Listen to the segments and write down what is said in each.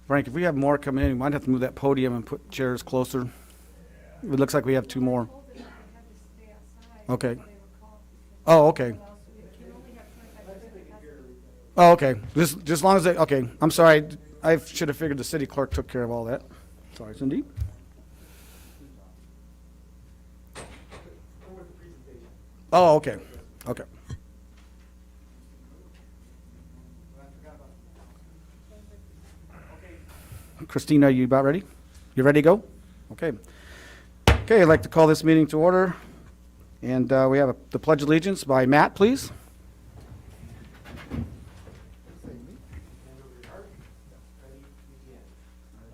Frank, if we have more coming in, we might have to move that podium and put chairs closer. It looks like we have two more. Okay. Oh, okay. Oh, okay. Just as long as they, okay. I'm sorry. I should have figured the city clerk took care of all that. Sorry, Cindy. Oh, okay. Okay. Christina, you about ready? You ready to go? Okay. Okay, I'd like to call this meeting to order. And we have the Pledge of Allegiance by Matt, please.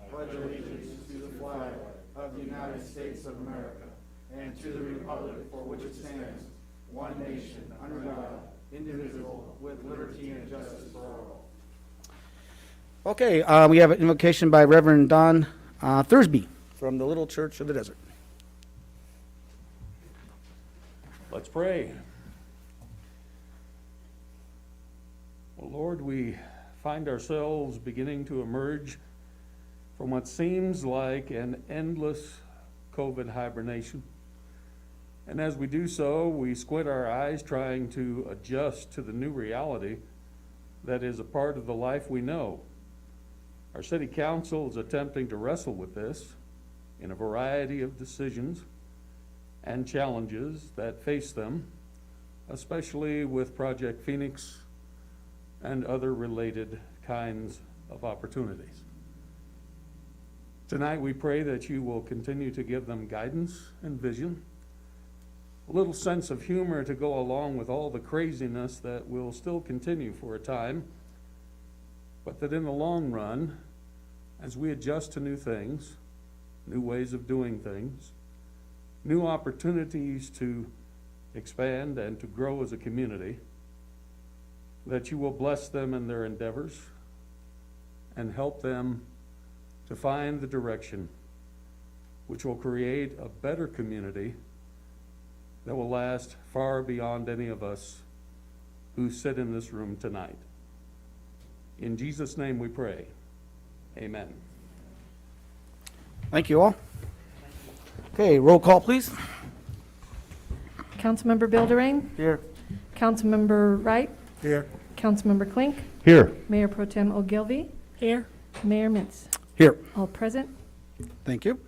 Pledge allegiance to the flag of the United States of America and to the republic for which it stands, one nation, under God, indivisible, with liberty and justice for all. Okay, we have an invocation by Reverend Don Thursby from the Little Church of the Desert. Let's pray. Well, Lord, we find ourselves beginning to emerge from what seems like an endless COVID hibernation. And as we do so, we squint our eyes trying to adjust to the new reality that is a part of the life we know. Our city council is attempting to wrestle with this in a variety of decisions and challenges that face them, especially with Project Phoenix and other related kinds of opportunities. Tonight we pray that you will continue to give them guidance and vision, a little sense of humor to go along with all the craziness that will still continue for a time, but that in the long run, as we adjust to new things, new ways of doing things, new opportunities to expand and to grow as a community, that you will bless them in their endeavors and help them to find the direction which will create a better community that will last far beyond any of us who sit in this room tonight. In Jesus' name we pray. Amen. Thank you all. Okay, roll call, please. Councilmember Bilderain. Here. Councilmember Wright. Here. Councilmember Klink. Here. Mayor Pro Tem Ogilvy. Here. Mayor Mintz. Here. All present. Thank you.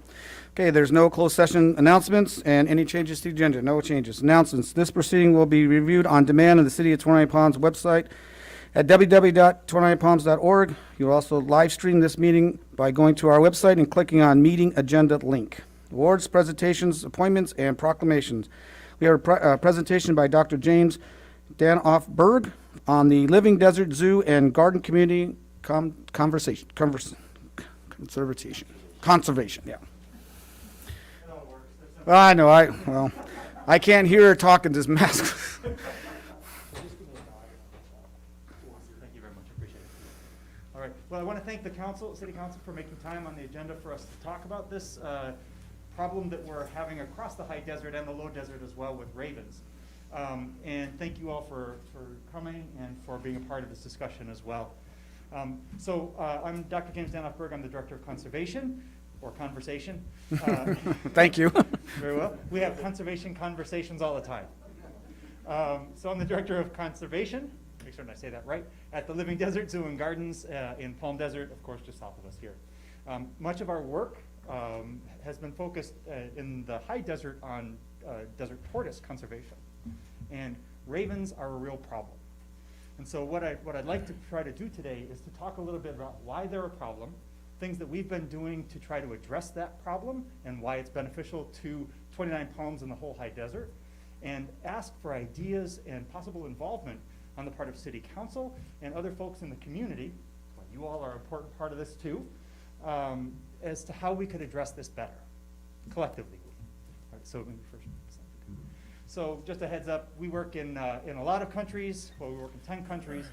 Okay, there's no closed session announcements and any changes to the agenda. No changes. Announcements. This proceeding will be reviewed on demand on the City of 29 Palms website at www.29palms.org. You'll also live stream this meeting by going to our website and clicking on Meeting Agenda link. Awards, presentations, appointments, and proclamations. We have a presentation by Dr. James Danoff-Burg on the Living Desert Zoo and Garden Community Conservation, yeah. Well, I know, I can't hear her talking this mask. Thank you very much, appreciate it. All right, well, I want to thank the council, city council, for making time on the agenda for us to talk about this problem that we're having across the high desert and the low desert as well with ravens. And thank you all for coming and for being a part of this discussion as well. I'm Dr. James Danoff-Burg. I'm the Director of Conservation, or Conversation. Thank you. Very well. We have conservation conversations all the time. So I'm the Director of Conservation, make sure I say that right, at the Living Desert Zoo and Gardens in Palm Desert, of course, just south of us here. Much of our work has been focused in the high desert on desert tortoise conservation. And ravens are a real problem. And so what I'd like to try to do today is to talk a little bit about why they're a problem, things that we've been doing to try to address that problem, and why it's beneficial to 29 Palms and the whole high desert, and ask for ideas and possible involvement on the part of City Council and other folks in the community. Well, you all are an important part of this too, as to how we could address this better, collectively. All right, so maybe first. So just a heads up, we work in a lot of countries. Well, we work in 10 countries,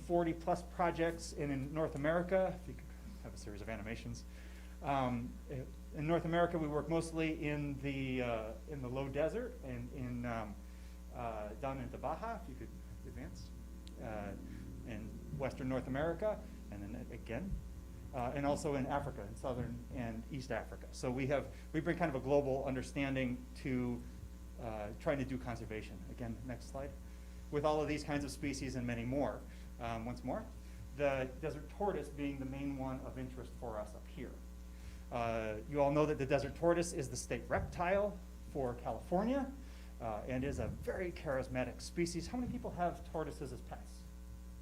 40 plus projects in North America. If you could have a series of animations. In North America, we work mostly in the low desert and in down into Baja, if you could advance, in Western North America, and then again, and also in Africa, in Southern and East Africa. So we bring kind of a global understanding to trying to do conservation. Again, next slide. With all of these kinds of species and many more. Once more, the desert tortoise being the main one of interest for us up here. You all know that the desert tortoise is the state reptile for California and is a very charismatic species. How many people have tortoises as pets?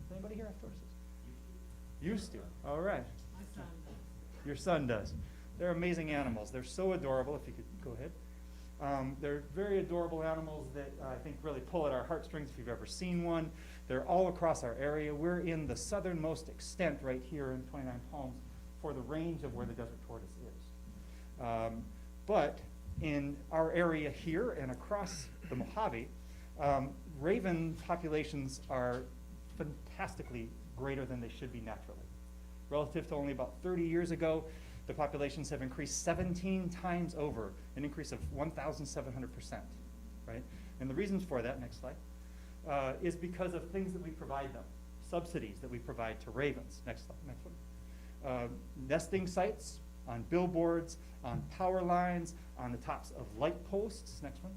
Does anybody here have tortoises? Used to. All right. My son. Your son does. They're amazing animals. They're so adorable. If you could go ahead. They're very adorable animals that I think really pull at our heartstrings if you've ever seen one. They're all across our area. We're in the southernmost extent right here in 29 Palms for the range of where the desert tortoise is. But in our area here and across the Mojave, raven populations are fantastically greater than they should be naturally. Relative to only about 30 years ago, the populations have increased 17 times over, an increase of 1,700%, right? And the reasons for that, next slide, is because of things that we provide them, subsidies that we provide to ravens. Next slide, next one. Nesting sites on billboards, on power lines, on the tops of light posts. Next one.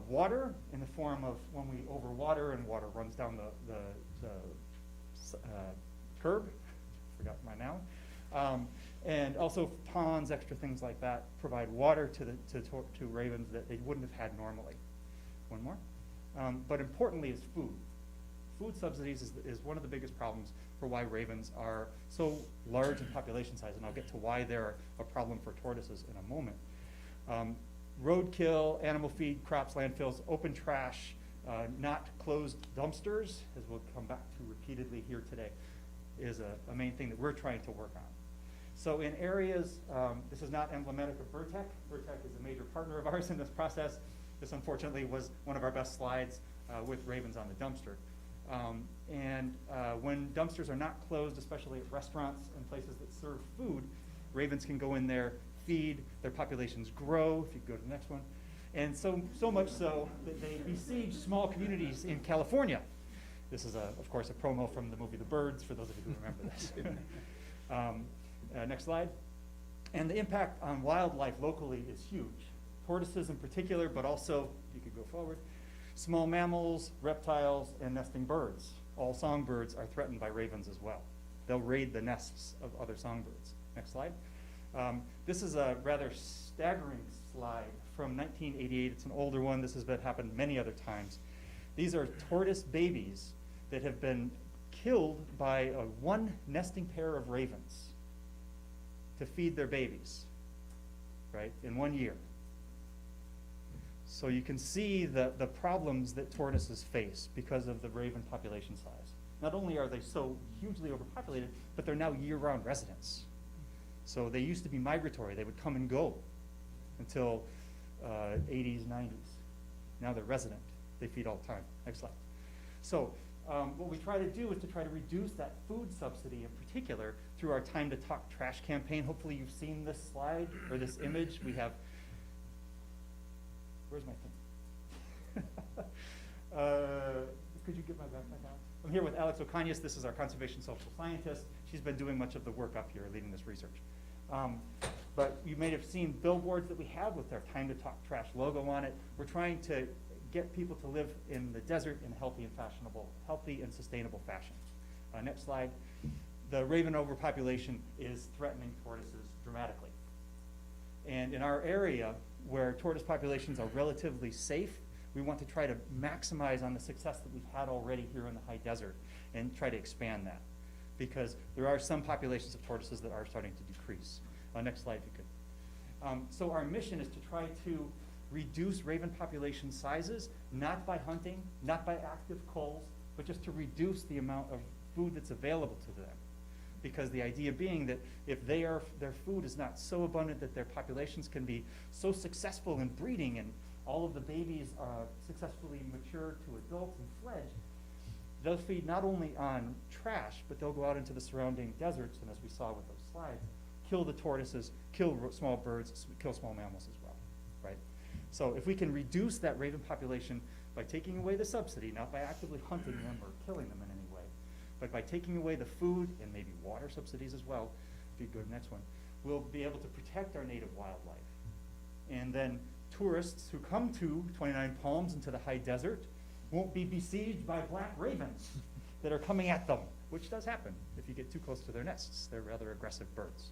Water in the form of when we overwater and water runs down the curb. Forgot my noun. And also ponds, extra things like that, provide water to ravens that they wouldn't have had normally. One more. But importantly is food. Food subsidies is one of the biggest problems for why ravens are so large in population size, and I'll get to why they're a problem for tortoises in a moment. Roadkill, animal feed, crops, landfills, open trash, not closed dumpsters, as we'll come back to repeatedly here today, is a main thing that we're trying to work on. So in areas, this is not emblematic of Vertec. Vertec is a major partner of ours in this process. This unfortunately was one of our best slides with ravens on the dumpster. When dumpsters are not closed, especially at restaurants and places that serve food, ravens can go in there, feed, their populations grow, if you go to the next one. And so much so that they besiege small communities in California. This is, of course, a promo from the movie The Birds, for those of you who remember this. Next slide. And the impact on wildlife locally is huge. Tortoises in particular, but also, if you could go forward, small mammals, reptiles, and nesting birds. All songbirds are threatened by ravens as well. They'll raid the nests of other songbirds. Next slide. This is a rather staggering slide from 1988. It's an older one. This has happened many other times. These are tortoise babies that have been killed by one nesting pair of ravens to feed their babies, right, in 1 year. So you can see the problems that tortoises face because of the raven population size. Not only are they so hugely overpopulated, but they're now year-round residents. So they used to be migratory. They would come and go until 80s, 90s. Now they're resident. They feed all the time. Next slide. So what we try to do is to try to reduce that food subsidy in particular through our Time to Talk Trash campaign. Hopefully you've seen this slide or this image. We have, where's my thing? Could you get my backpack out? I'm here with Alex Ocañas. This is our conservation social scientist. She's been doing much of the work up here, leading this research. But you may have seen billboards that we have with our Time to Talk Trash logo on it. We're trying to get people to live in the desert in a healthy and sustainable fashion. Next slide. The raven overpopulation is threatening tortoises dramatically. And in our area, where tortoise populations are relatively safe, we want to try to maximize on the success that we've had already here in the high desert and try to expand that, because there are some populations of tortoises that are starting to decrease. Next slide, if you could. So our mission is to try to reduce raven population sizes, not by hunting, not by active culls, but just to reduce the amount of food that's available to them. Because the idea being that if their food is not so abundant that their populations can be so successful in breeding and all of the babies successfully mature to adults and fledge, they'll feed not only on trash, but they'll go out into the surrounding deserts, and as we saw with those slides, kill the tortoises, kill small birds, kill small mammals as well, right? So if we can reduce that raven population by taking away the subsidy, not by actively hunting them or killing them in any way, but by taking away the food and maybe water subsidies as well, if you go to the next one, we'll be able to protect our native wildlife. And then tourists who come to 29 Palms into the high desert won't be besieged by black ravens that are coming at them, which does happen if you get too close to their nests. They're rather aggressive birds.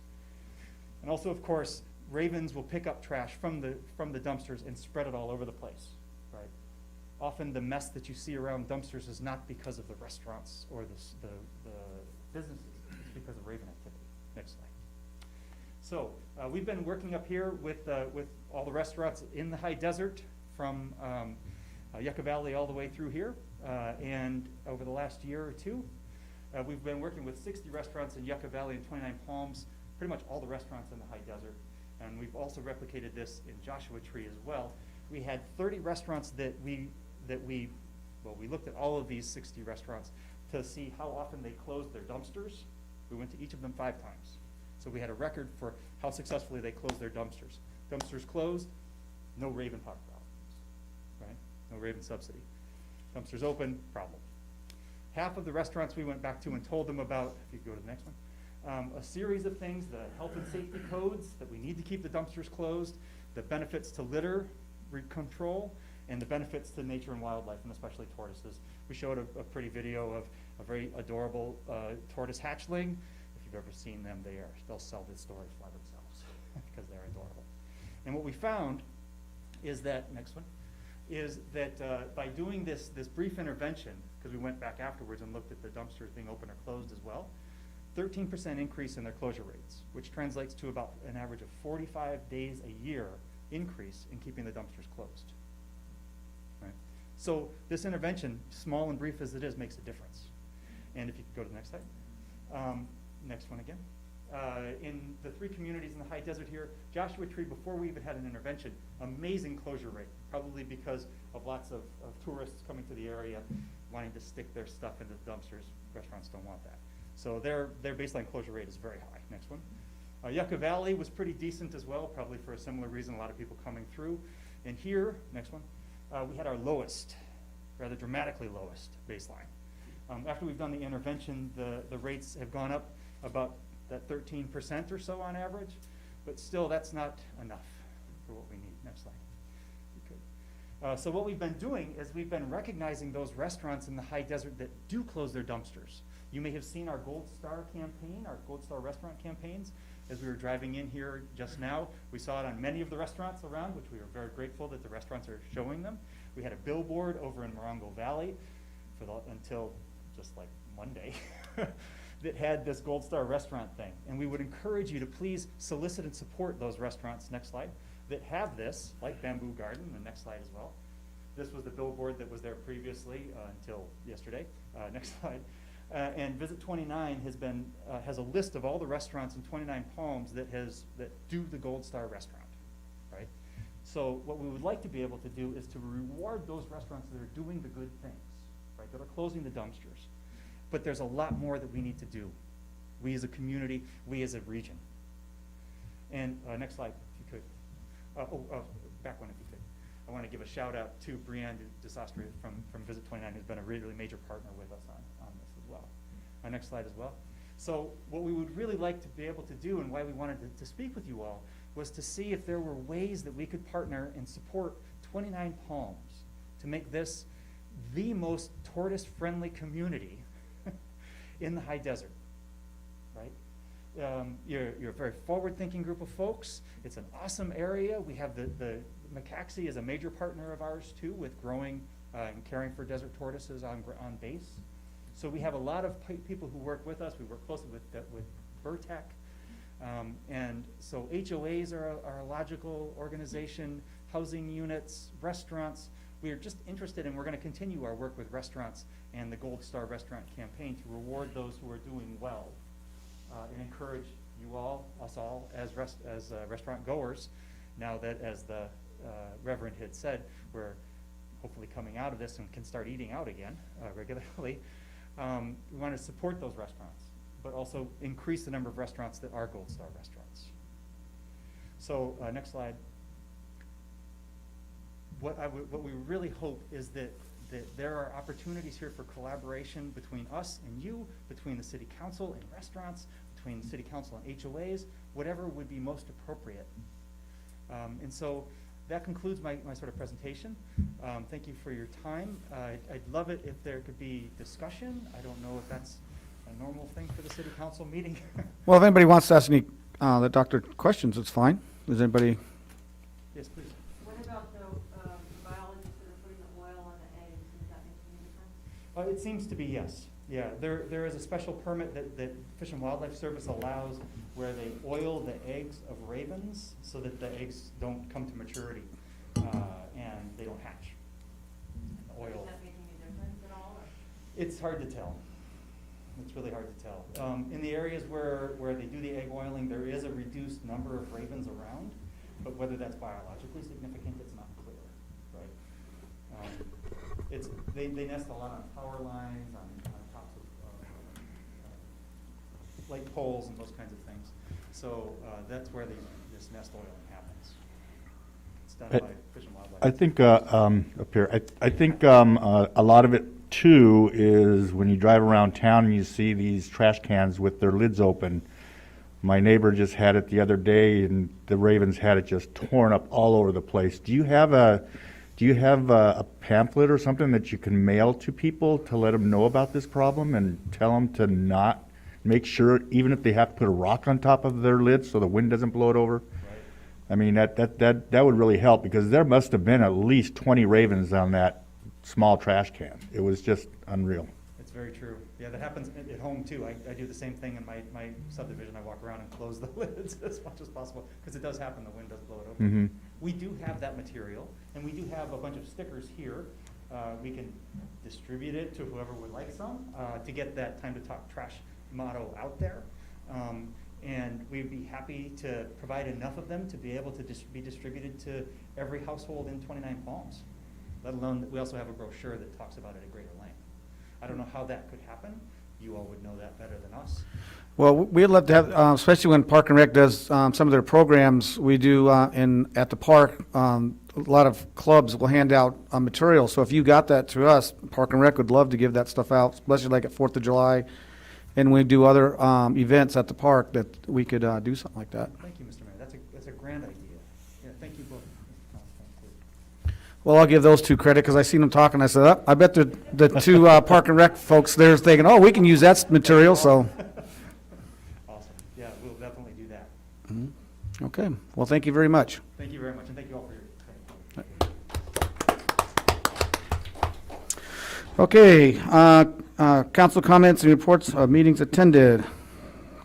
And also, of course, ravens will pick up trash from the dumpsters and spread it all over the place, right? Often the mess that you see around dumpsters is not because of the restaurants or the businesses, it's because of raven activity. Next slide. So we've been working up here with all the restaurants in the high desert from Yucca Valley all the way through here. And over the last year or two, we've been working with 60 restaurants in Yucca Valley and 29 Palms, pretty much all the restaurants in the high desert. And we've also replicated this in Joshua Tree as well. We had 30 restaurants that we looked at all of these 60 restaurants to see how often they closed their dumpsters. We went to each of them 5 times. So we had a record for how successfully they closed their dumpsters. Dumpsters closed, no raven pot problems, right? No raven subsidy. Dumpsters open, problem. Half of the restaurants we went back to and told them about, if you go to the next one, a series of things, the health and safety codes, that we need to keep the dumpsters closed, the benefits to litter control, and the benefits to nature and wildlife, and especially tortoises. We showed a pretty video of a very adorable tortoise hatchling. If you've ever seen them, they'll sell this story for themselves because they're adorable. And what we found is that, next one, is that by doing this brief intervention, because we went back afterwards and looked at the dumpsters being open or closed as well, 13% increase in their closure rates, which translates to about an average of 45 days a year increase in keeping the dumpsters closed. Right? So this intervention, small and brief as it is, makes a difference. And if you could go to the next slide. Next one again. In the 3 communities in the high desert here, Joshua Tree, before we even had an intervention, amazing closure rate, probably because of lots of tourists coming to the area wanting to stick their stuff into the dumpsters. Restaurants don't want that. So their baseline closure rate is very high. Next one. Yucca Valley was pretty decent as well, probably for a similar reason, a lot of people coming through. And here, next one, we had our lowest, rather dramatically lowest baseline. After we've done the intervention, the rates have gone up about that 13% or so on average, but still that's not enough for what we need. Next slide. So what we've been doing is we've been recognizing those restaurants in the high desert that do close their dumpsters. You may have seen our Gold Star campaign, our Gold Star restaurant campaigns. As we were driving in here just now, we saw it on many of the restaurants around, which we were very grateful that the restaurants are showing them. We had a billboard over in Morongo Valley until just like Monday that had this Gold Star restaurant thing. And we would encourage you to please solicit and support those restaurants, next slide, that have this, like Bamboo Garden, the next slide as well. This was the billboard that was there previously until yesterday. Next slide. And Visit 29 has a list of all the restaurants in 29 Palms that do the Gold Star restaurant, right? So what we would like to be able to do is to reward those restaurants that are doing the good things, right? That are closing the dumpsters. But there's a lot more that we need to do. We as a community, we as a region. And next slide, if you could. Back one if you could. I want to give a shout out to Brianne DeSastre from Visit 29, who's been a really major partner with us on this as well. Next slide as well. So what we would really like to be able to do, and why we wanted to speak with you all, was to see if there were ways that we could partner and support 29 Palms to make this the most tortoise-friendly community in the high desert, right? You're a very forward-thinking group of folks. It's an awesome area. We have the McCaxey is a major partner of ours too, with growing and caring for desert tortoises on base. So we have a lot of people who work with us. We work closely with Burtec. And so HOAs are a logical organization, housing units, restaurants. We are just interested, and we're going to continue our work with restaurants and the Gold Star Restaurant Campaign to reward those who are doing well and encourage you all, us all, as restaurant goers, now that, as the Reverend had said, we're hopefully coming out of this and can start eating out again regularly. We want to support those restaurants, but also increase the number of restaurants that are Gold Star restaurants. So next slide. what we really hope is that there are opportunities here for collaboration between us and you, between the city council and restaurants, between the city council and HOAs, whatever would be most appropriate. And so that concludes my sort of presentation. Thank you for your time. I'd love it if there could be discussion. I don't know if that's a normal thing for the city council meeting. Well, if anybody wants to ask any the doctor questions, it's fine. Does anybody? Yes, please. What about the biologists that are putting the oil on the eggs? Does that make any difference? It seems to be, yes. Yeah, there is a special permit that Fish and Wildlife Service allows where they oil the eggs of ravens so that the eggs don't come to maturity and they don't hatch. Oil. Does that make any difference at all? Or? It's hard to tell. It's really hard to tell. In the areas where they do the egg oiling, there is a reduced number of ravens around, but whether that's biologically significant, it's not clear, right? They nest a lot on power lines, on tops of light poles and those kinds of things. So that's where this nest oiling happens. It's done by Fish and Wildlife. I think up here, I think a lot of it too is when you drive around town and you see these trash cans with their lids open. My neighbor just had it the other day, and the ravens had it just torn up all over the place. Do you have a pamphlet or something that you can mail to people to let them know about this problem and tell them to not make sure, even if they have to put a rock on top of their lid so the wind doesn't blow it over? Right. I mean, that would really help, because there must have been at least 20 ravens on that small trash can. It was just unreal. It's very true. Yeah, that happens at home too. I do the same thing in my subdivision. I walk around and close the lids as much as possible because it does happen. The wind does blow it open. Mm-hmm. We do have that material, and we do have a bunch of stickers here. We can distribute it to whoever would like some to get that Time to Talk Trash motto out there. And we'd be happy to provide enough of them to be able to be distributed to every household in 29 Palms. Let alone that we also have a brochure that talks about it at greater length. I don't know how that could happen. You all would know that better than us. Well, we'd love to have, especially when Park and Rec does some of their programs. We do at the park. A lot of clubs will hand out material. So if you got that to us, Park and Rec would love to give that stuff out, especially like at 4th of July, and we do other events at the park that we could do something like that. Thank you, Mr. Mayor. That's a grand idea. Yeah, thank you both. Well, I'll give those two credit because I seen them talking. I said, I bet the two Park and Rec folks there is thinking, oh, we can use that material. So, Awesome. Yeah, we'll definitely do that. okay. Well, thank you very much. Thank you very much, and thank you all for your time. Okay. Council comments and reports of meetings attended.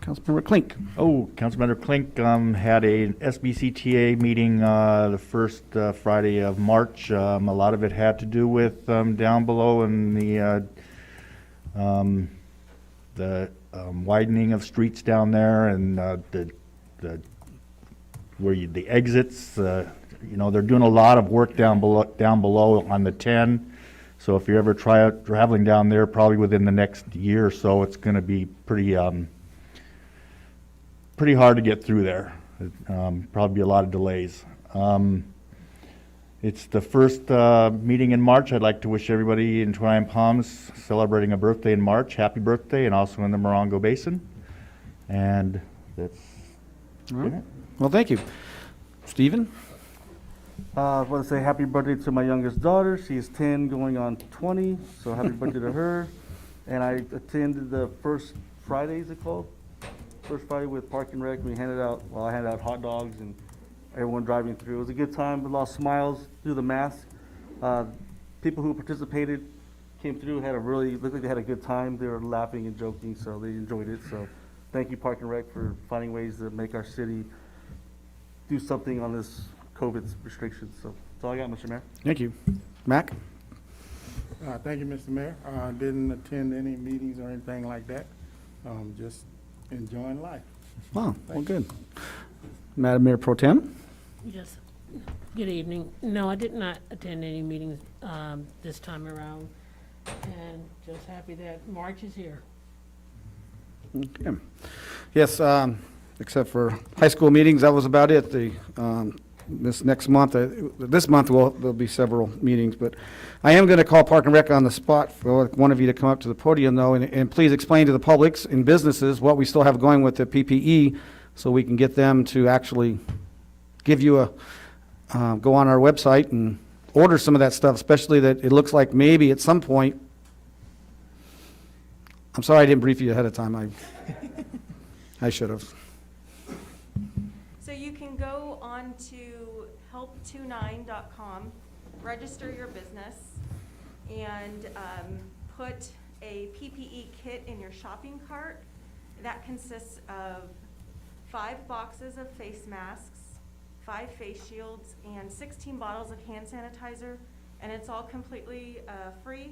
Councilmember Klink. Oh, Councilmember Klink had a SBCTA meeting the first Friday of March. A lot of it had to do with down below in the widening of streets down there, and the exits. They're doing a lot of work down below on the 10. So if you're ever traveling down there, probably within the next year or so, it's going to be pretty hard to get through there. Probably be a lot of delays. It's the first meeting in March. I'd like to wish everybody in 29 Palms celebrating a birthday in March, happy birthday, and also in the Morongo Basin. And that's All right. Well, thank you. Stephen? I want to say happy birthday to my youngest daughter. She is 10 going on 20, so happy birthday to her. And I attended the First Friday, is it called? First Friday with Park and Rec. I handed out hot dogs and everyone driving through. It was a good time, a lot of smiles through the mask. People who participated came through, looked like they had a good time. They were laughing and joking, so they enjoyed it. So thank you, Park and Rec, for finding ways to make our city do something on this COVID restrictions. So that's all I got, Mr. Mayor. Thank you. Mac? Thank you, Mr. Mayor. Didn't attend any meetings or anything like that. Just enjoying life. Wow, well, good. Madam Mayor Pro Tem? Yes. Good evening. No, I did not attend any meetings this time around, and just happy that March is here. Okay. Yes, except for high school meetings, that was about it. this next month. This month, there'll be several meetings, but I am going to call Park and Rec on the spot for one of you to come up to the podium, though, and please explain to the publics and businesses what we still have going with the PPE, so we can get them to actually give you go on our website and order some of that stuff, especially that it looks like maybe at some point. I'm sorry I didn't brief you ahead of time. I should have. So you can go on to help29.com, register your business, and put a PPE kit in your shopping cart. That consists of 5 boxes of face masks, 5 face shields, and 16 bottles of hand sanitizer, and it's all completely free.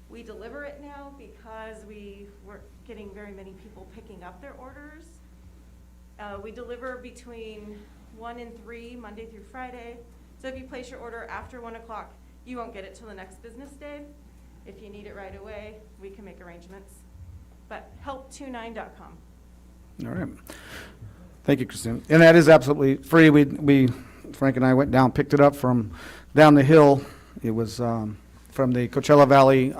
We deliver it now because we weren't getting very many people picking up their orders. We deliver between 1 and 3, Monday through Friday. So if you place your order after 1 o'clock, you won't get it till the next business day. If you need it right away, we can make arrangements. But help29.com. All right. Thank you, Christine. And that is absolutely free. We Frank and I went down, picked it up from down the hill. It was from the Coachella Valley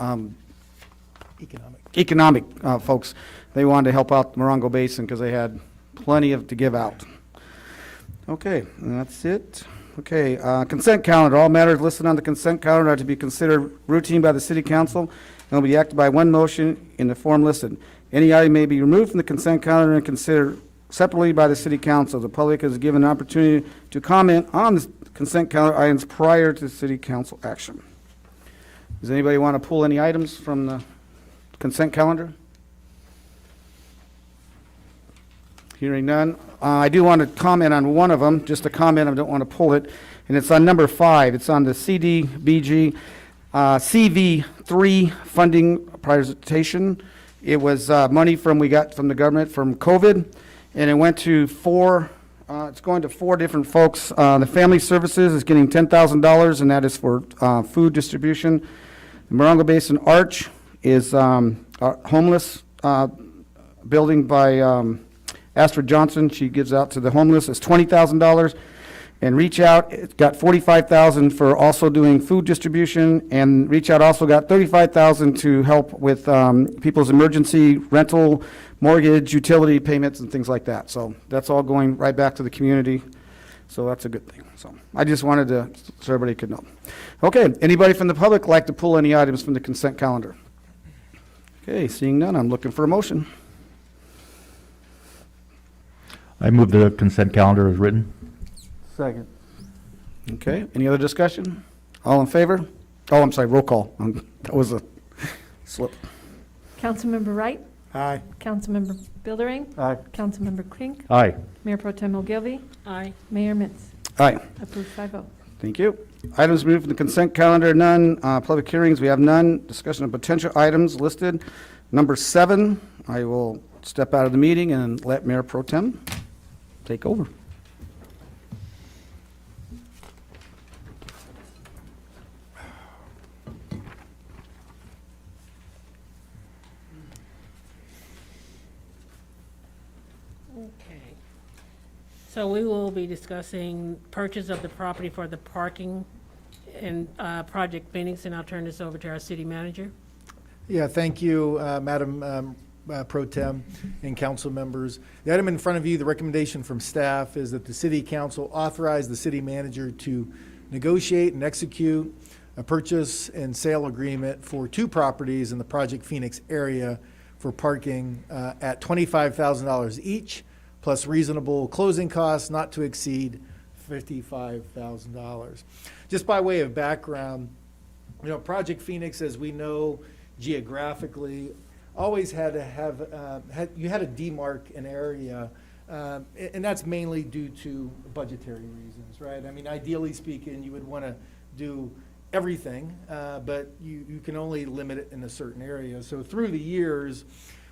economic folks. They wanted to help out the Morongo Basin because they had plenty to give out. Okay, and that's it. Okay, consent calendar. All matters listed on the consent calendar are to be considered routine by the City Council and will be acted by one motion in the form listed. Any item may be removed from the consent calendar and considered separately by the City Council. The public is given an opportunity to comment on the consent calendar items prior to City Council action. Does anybody want to pull any items from the consent calendar? Hearing none. I do want to comment on one of them, just a comment, I don't want to pull it, and it's on number 5. It's on the CDBG CV3 funding prioritization. It was money we got from the government from COVID, and it went to it's going to 4 different folks. The Family Services is getting $10,000, and that is for food distribution. The Morongo Basin Arch is homeless building by Astrid Johnson. She gives out to the homeless. It's $20,000. And Reach Out, it got $45,000 for also doing food distribution. And Reach Out also got $35,000 to help with people's emergency rental, mortgage, utility payments, and things like that. So that's all going right back to the community. So that's a good thing. So I just wanted to, so everybody could know. Okay, anybody from the public like to pull any items from the consent calendar? Okay, seeing none, I'm looking for a motion. I move the consent calendar as written. Second. Okay, any other discussion? All in favor? Oh, I'm sorry, roll call. That was a slip. Councilmember Wright? Aye. Councilmember Bildering? Aye. Councilmember Klink? Aye. Mayor Pro Tem Ogilvy? Aye. Mayor Mintz? Aye, Approved 5-0. thank you. Items removed from the consent calendar, none. Public hearings, we have none. Discussion of potential items listed. Number 7, I will step out of the meeting and let Mayor Pro Tem take over. Okay. So we will be discussing purchase of the property for the parking and Project Phoenix, and I'll turn this over to our city manager. Yeah, thank you, Madam Pro Tem and council members. The item in front of you, the recommendation from staff is that the city council authorize the city manager to negotiate and execute a purchase and sale agreement for 2 properties in the Project Phoenix area for parking at $25,000 each, plus reasonable closing costs not to exceed $55,000. Just by way of background, Project Phoenix, as we know geographically, always had to have, you had to demarc an area, and that's mainly due to budgetary reasons, right? I mean, ideally speaking, you would want to do everything, but you can only limit it in a certain area. So through the years,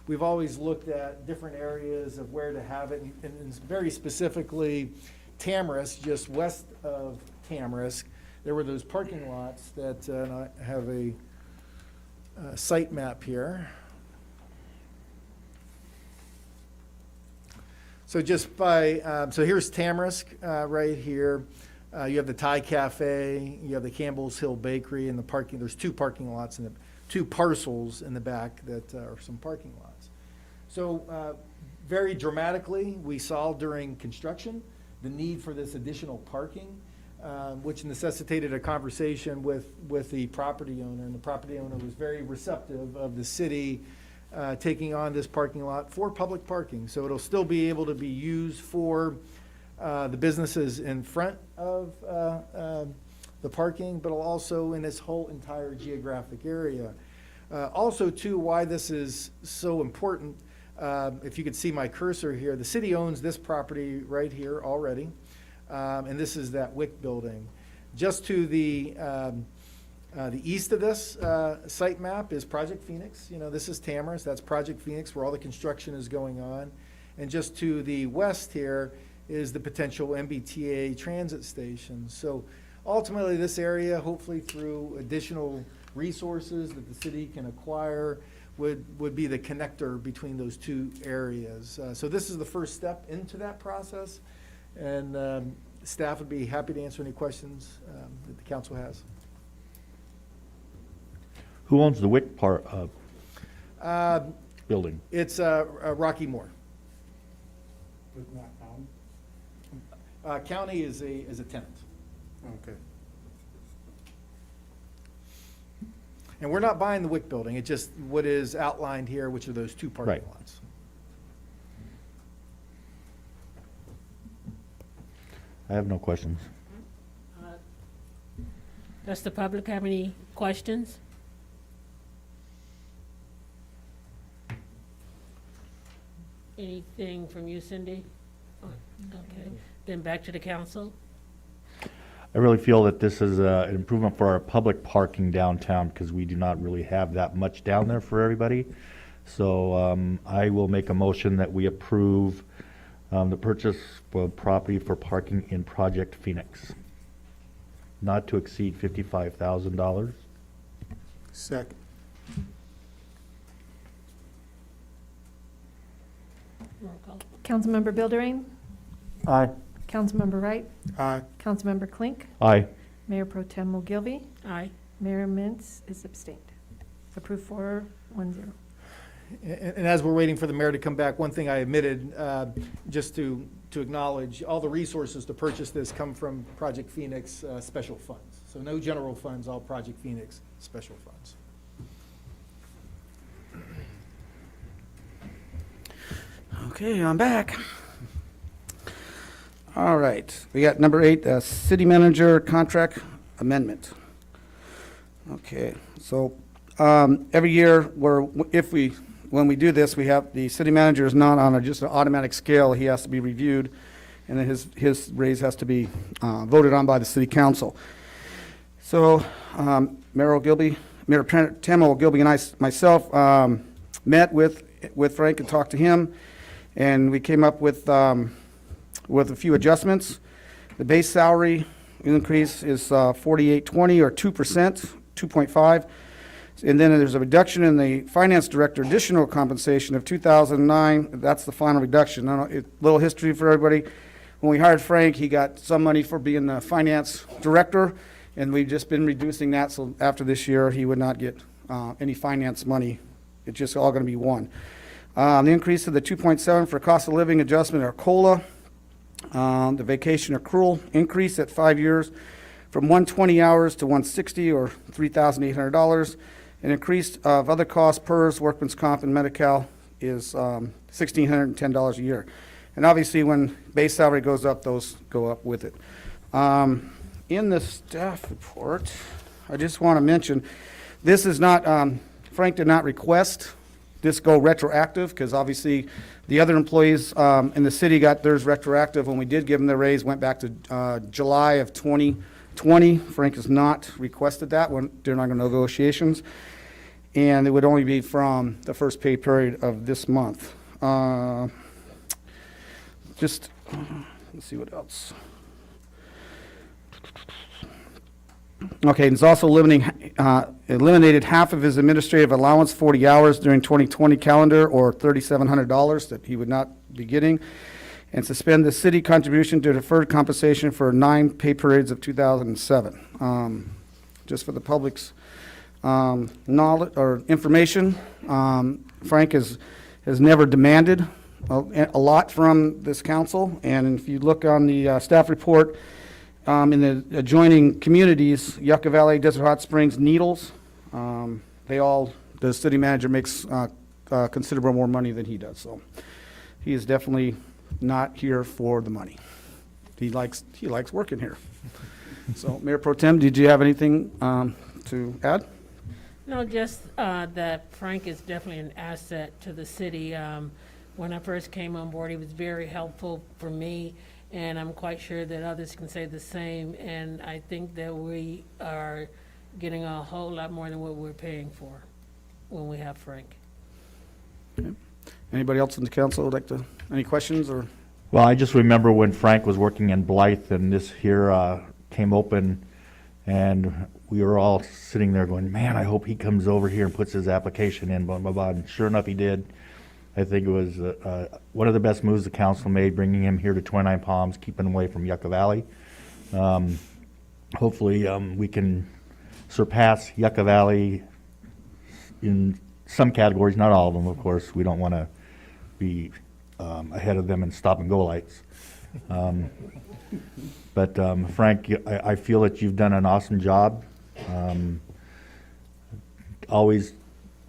we've always looked at different areas of where to have it, and very specifically, Tamarisk, just west of Tamarisk, there were those parking lots that, and I have a site map here. So just by, so here's Tamarisk right here. You have the Thai Cafe, you have the Campbell's Hill Bakery, and the parking, there's two parking lots in the, two parcels in the back that are some parking lots. So very dramatically, we saw during construction the need for this additional parking, which necessitated a conversation with the property owner, and the property owner was very receptive of the city taking on this parking lot for public parking. So it'll still be able to be used for the businesses in front of the parking, but also in this whole entire geographic area. Also, too, why this is so important, if you could see my cursor here, the city owns this property right here already, and this is that WIC building. Just to the east of this site map is Project Phoenix. You know, this is Tamara's, that's Project Phoenix, where all the construction is going on. And just to the west here is the potential MBTA transit station. So ultimately, this area, hopefully through additional resources that the city can acquire, would be the connector between those two areas. So this is the first step into that process, and staff would be happy to answer any questions that the council has. Who owns the WIC part, building? It's Rocky Moore. It's not county? County is a tenant. Okay. And we're not buying the WIC building, it's just what is outlined here, which are those two parking Right. lots. I have no questions. Does the public have any questions? Anything from you, Cindy? Okay, then back to the council. I really feel that this is an improvement for our public parking downtown, because we do not really have that much down there for everybody. So I will make a motion that we approve the purchase of property for parking in Project Phoenix, not to exceed $55,000. Second. Roll call. Councilmember Buildering, Aye. Councilmember Wright, Aye. Councilmember Klink, Aye. Mayor Pro Tem Ogilvy, Aye. Mayor Mintz is abstained. Approved 4-1-0. And as we're waiting for the mayor to come back, one thing I omitted, just to acknowledge, all the resources to purchase this come from Project Phoenix special funds. So no general funds, all Project Phoenix special funds. Okay, I'm back. All right, we got number 8, city manager contract amendment. Okay, so every year, when we do this, we have, the city manager is not on just an automatic scale. He has to be reviewed, and then his raise has to be voted on by the city council. So Mayor Tam Ogilvy and myself met with Frank and talked to him, and we came up with a few adjustments. The base salary increase is $48.20 or 2%, 2.5. And then there's a reduction in the finance director additional compensation of $2,009. That's the final reduction. Now, little history for everybody. When we hired Frank, he got some money for being the finance director, and we've just been reducing that. So after this year, he would not get any finance money. It's just all going to be one. The increase of the 2.7 for cost of living adjustment or COLA. The vacation accrual increase at 5 years from 120 hours to 160 or $3,800. An increase of other costs, PERS, workman's comp, and Medi-Cal is $1,610 a year. And obviously, when base salary goes up, those go up with it. In the staff report, I just want to mention, this is not, Frank did not request this go retroactive, because obviously the other employees in the city got theirs retroactive. When we did give them the raise, went back to July of 2020. Frank has not requested that during our negotiations, and it would only be from the first pay period of this month. Let's see what else. Okay, and it's also eliminated half of his administrative allowance, 40 hours during 2020 calendar, or $3,700 that he would not be getting. and suspend the city contribution to deferred compensation for 9 pay periods of 2007. Just for the public's knowledge or information, Frank has never demanded a lot from this council, and if you look on the staff report, in the adjoining communities, Yucca Valley, Desert Hot Springs, Needles, the city manager makes considerable more money than he does, so he is definitely not here for the money. He likes working here. So, Mayor Pro Tem, did you have anything to add? No, just that Frank is definitely an asset to the city. When I first came on board, he was very helpful for me, and I'm quite sure that others can say the same. And I think that we are getting a whole lot more than what we're paying for when we have Frank. Okay. Anybody else in the council would like to, any questions or? Well, I just remember when Frank was working in Blythe and this here came open, and we were all sitting there going, man, I hope he comes over here and puts his application in, blah, blah, blah. And sure enough, he did. I think it was one of the best moves the council made, bringing him here to 29 Palms, keeping him away from Yucca Valley. Hopefully, we can surpass Yucca Valley in some categories, not all of them, of course. We don't want to be ahead of them in stop-and-go lights. But Frank, I feel that you've done an awesome job. Always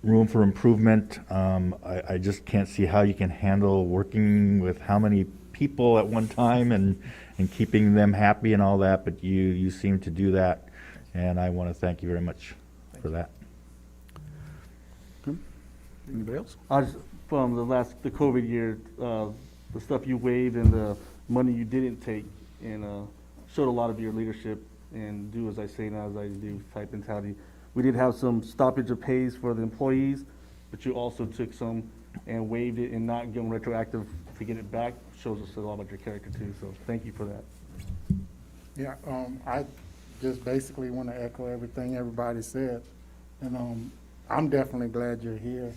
room for improvement. I just can't see how you can handle working with how many people at one time and keeping them happy and all that, but you seem to do that, and I want to thank you very much for that. Anybody else? From the COVID year, the stuff you waived and the money you didn't take, and showed a lot of your leadership and do as I say, not as I do type mentality. We did have some stoppage of pays for the employees, but you also took some and waived it and not give them retroactive to get it back. Shows us a lot about your character too, so thank you for that. Yeah, I just basically want to echo everything everybody said. And I'm definitely glad you're here.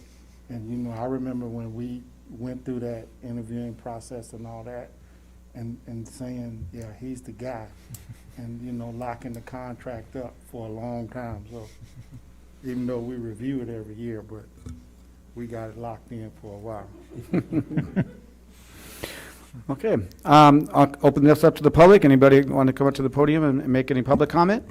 And, you know, I remember when we went through that interviewing process and all that, and saying, yeah, he's the guy. And, you know, locking the contract up for a long time. So even though we review it every year, but we got it locked in for a while. Okay, I'll open this up to the public. Anybody want to come up to the podium and make any public comment?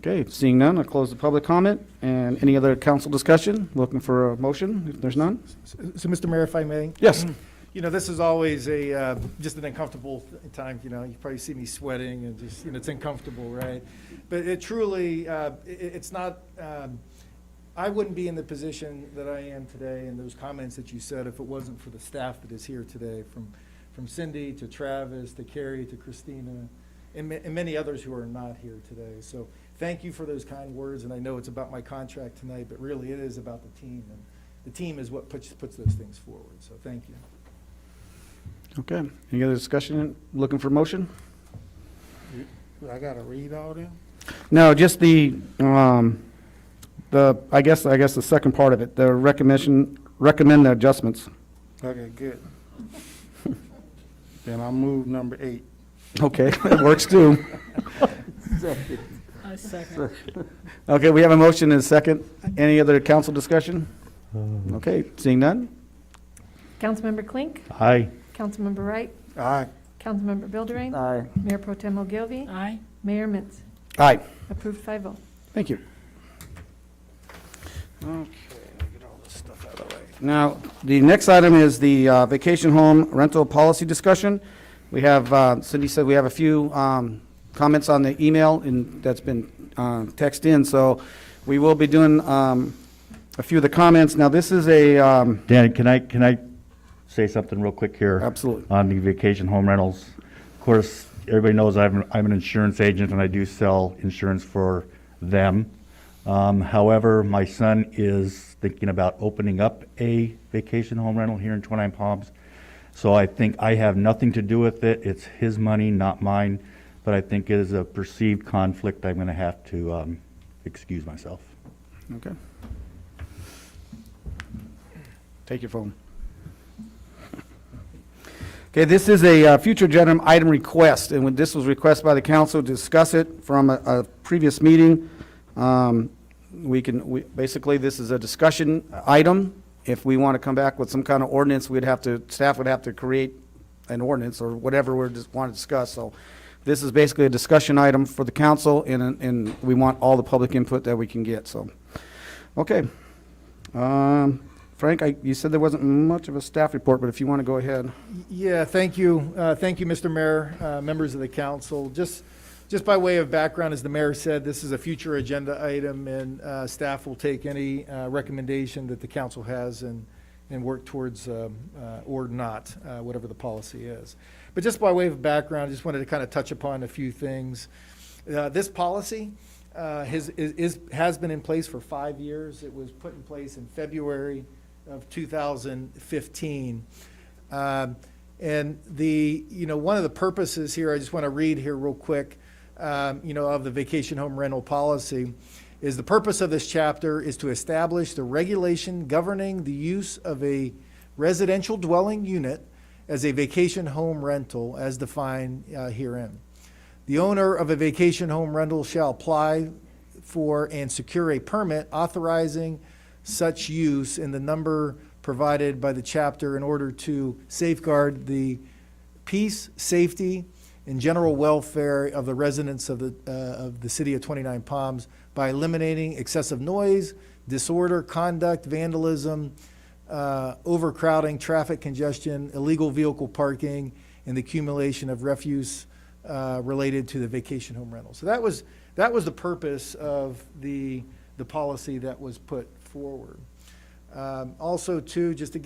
Okay, seeing none, I'll close the public comment. And any other council discussion? Looking for a motion, if there's none? So, Mr. Mayor, if I may? Yes. You know, this is always just an uncomfortable time, you know, you probably see me sweating and just, you know, it's uncomfortable, right? But it truly, it's not, I wouldn't be in the position that I am today and those comments that you said if it wasn't for the staff that is here today, from Cindy to Travis to Carrie to Christina and many others who are not here today. So thank you for those kind words, and I know it's about my contract tonight, but really it is about the team, and the team is what puts those things forward, so thank you. Okay, any other discussion? Looking for motion? I got to read all them? No, just I guess the second part of it, the recommend the adjustments. Okay, good. Then I'll move number 8. Okay, it works too. I second. Okay, we have a motion and a second. Any other council discussion? Okay, seeing none? Councilmember Klink, Aye. Councilmember Wright, Aye. Councilmember Bilderrain, Aye. Mayor Pro Tem Ogilvy, Aye. Mayor Mintz. Aye. Approved 5-0. Thank you. Okay, let me get all this stuff out of the way. Now, the next item is the vacation home rental policy discussion. We have, Cindy said we have a few comments on the email that's been texted in, so we will be doing a few of the comments. Now, this is a, Dan, can I say something real quick here? Absolutely. On the vacation home rentals. Of course, everybody knows I'm an insurance agent and I do sell insurance for them. However, my son is thinking about opening up a vacation home rental here in 29 Palms. So I think I have nothing to do with it. It's his money, not mine. But I think it is a perceived conflict. I'm going to have to excuse myself. okay. Take your phone. Okay, this is a future agenda item request, and when this was requested by the council to discuss it from a previous meeting. Basically, this is a discussion item. If we want to come back with some kind of ordinance, staff would have to create an ordinance or whatever we want to discuss. So this is basically a discussion item for the council, and we want all the public input that we can get, so. Okay. Frank, you said there wasn't much of a staff report, but if you want to go ahead. Yeah, thank you. Thank you, Mr. Mayor, members of the council. Just by way of background, as the mayor said, this is a future agenda item, and staff will take any recommendation that the council has and work towards or not, whatever the policy is. But just by way of background, I just wanted to kind of touch upon a few things. This policy has been in place for 5 years. It was put in place in February of 2015. And one of the purposes here, I just want to read here real quick, of the vacation home rental policy, is the purpose of this chapter is to establish the regulation governing the use of a residential dwelling unit as a vacation home rental as defined herein. The owner of a vacation home rental shall apply for and secure a permit authorizing such use in the number provided by the chapter in order to safeguard the peace, safety, and general welfare of the residents of the city of 29 Palms by eliminating excessive noise, disorder, conduct, vandalism, overcrowding, traffic congestion, illegal vehicle parking, and the accumulation of refuse related to the vacation home rental. So that was the purpose of the policy that was put forward. Also, too, just a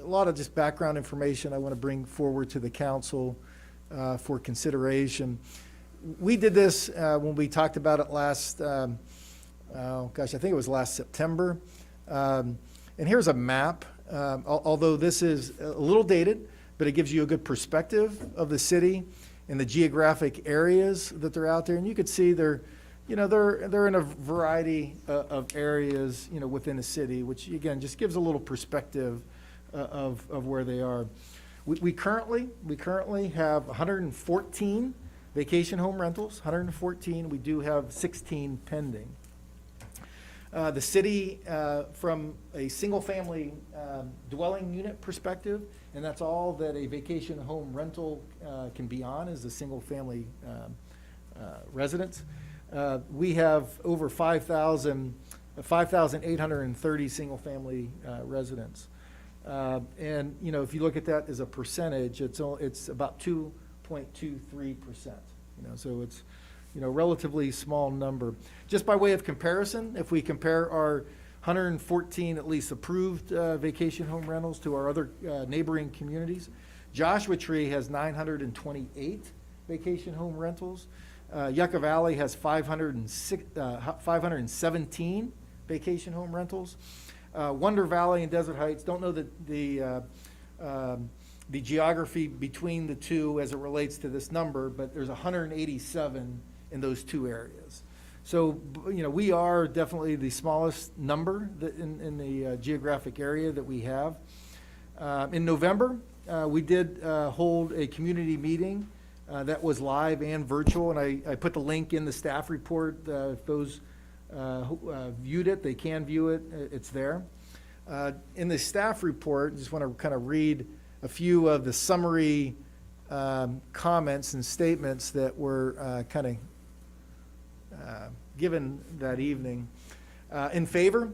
lot of just background information I want to bring forward to the council for consideration. We did this when we talked about it last, I think it was last September. And here's a map, although this is a little dated, but it gives you a good perspective of the city and the geographic areas that they're out there. And you could see they're in a variety of areas, within the city, which again, just gives a little perspective of where they are. We currently have 114 vacation home rentals, 114. We do have 16 pending. The city, from a single-family dwelling unit perspective, and that's all that a vacation home rental can be on, is a single-family residence. We have over 5,830 single-family residents. And, if you look at that as a percentage, it's about 2.23%. So it's, relatively small number. Just by way of comparison, if we compare our 114 at least approved vacation home rentals to our other neighboring communities, Joshua Tree has 928 vacation home rentals. Yucca Valley has 517 vacation home rentals. Wonder Valley and Desert Heights, don't know the geography between the two as it relates to this number, but there's 187 in those two areas. So, we are definitely the smallest number in the geographic area that we have. In November, we did hold a community meeting that was live and virtual, and I put the link in the staff report. If those who viewed it, they can view it. It's there. In the staff report, just want to kind of read a few of the summary comments and statements that were kind of given that evening. In favor,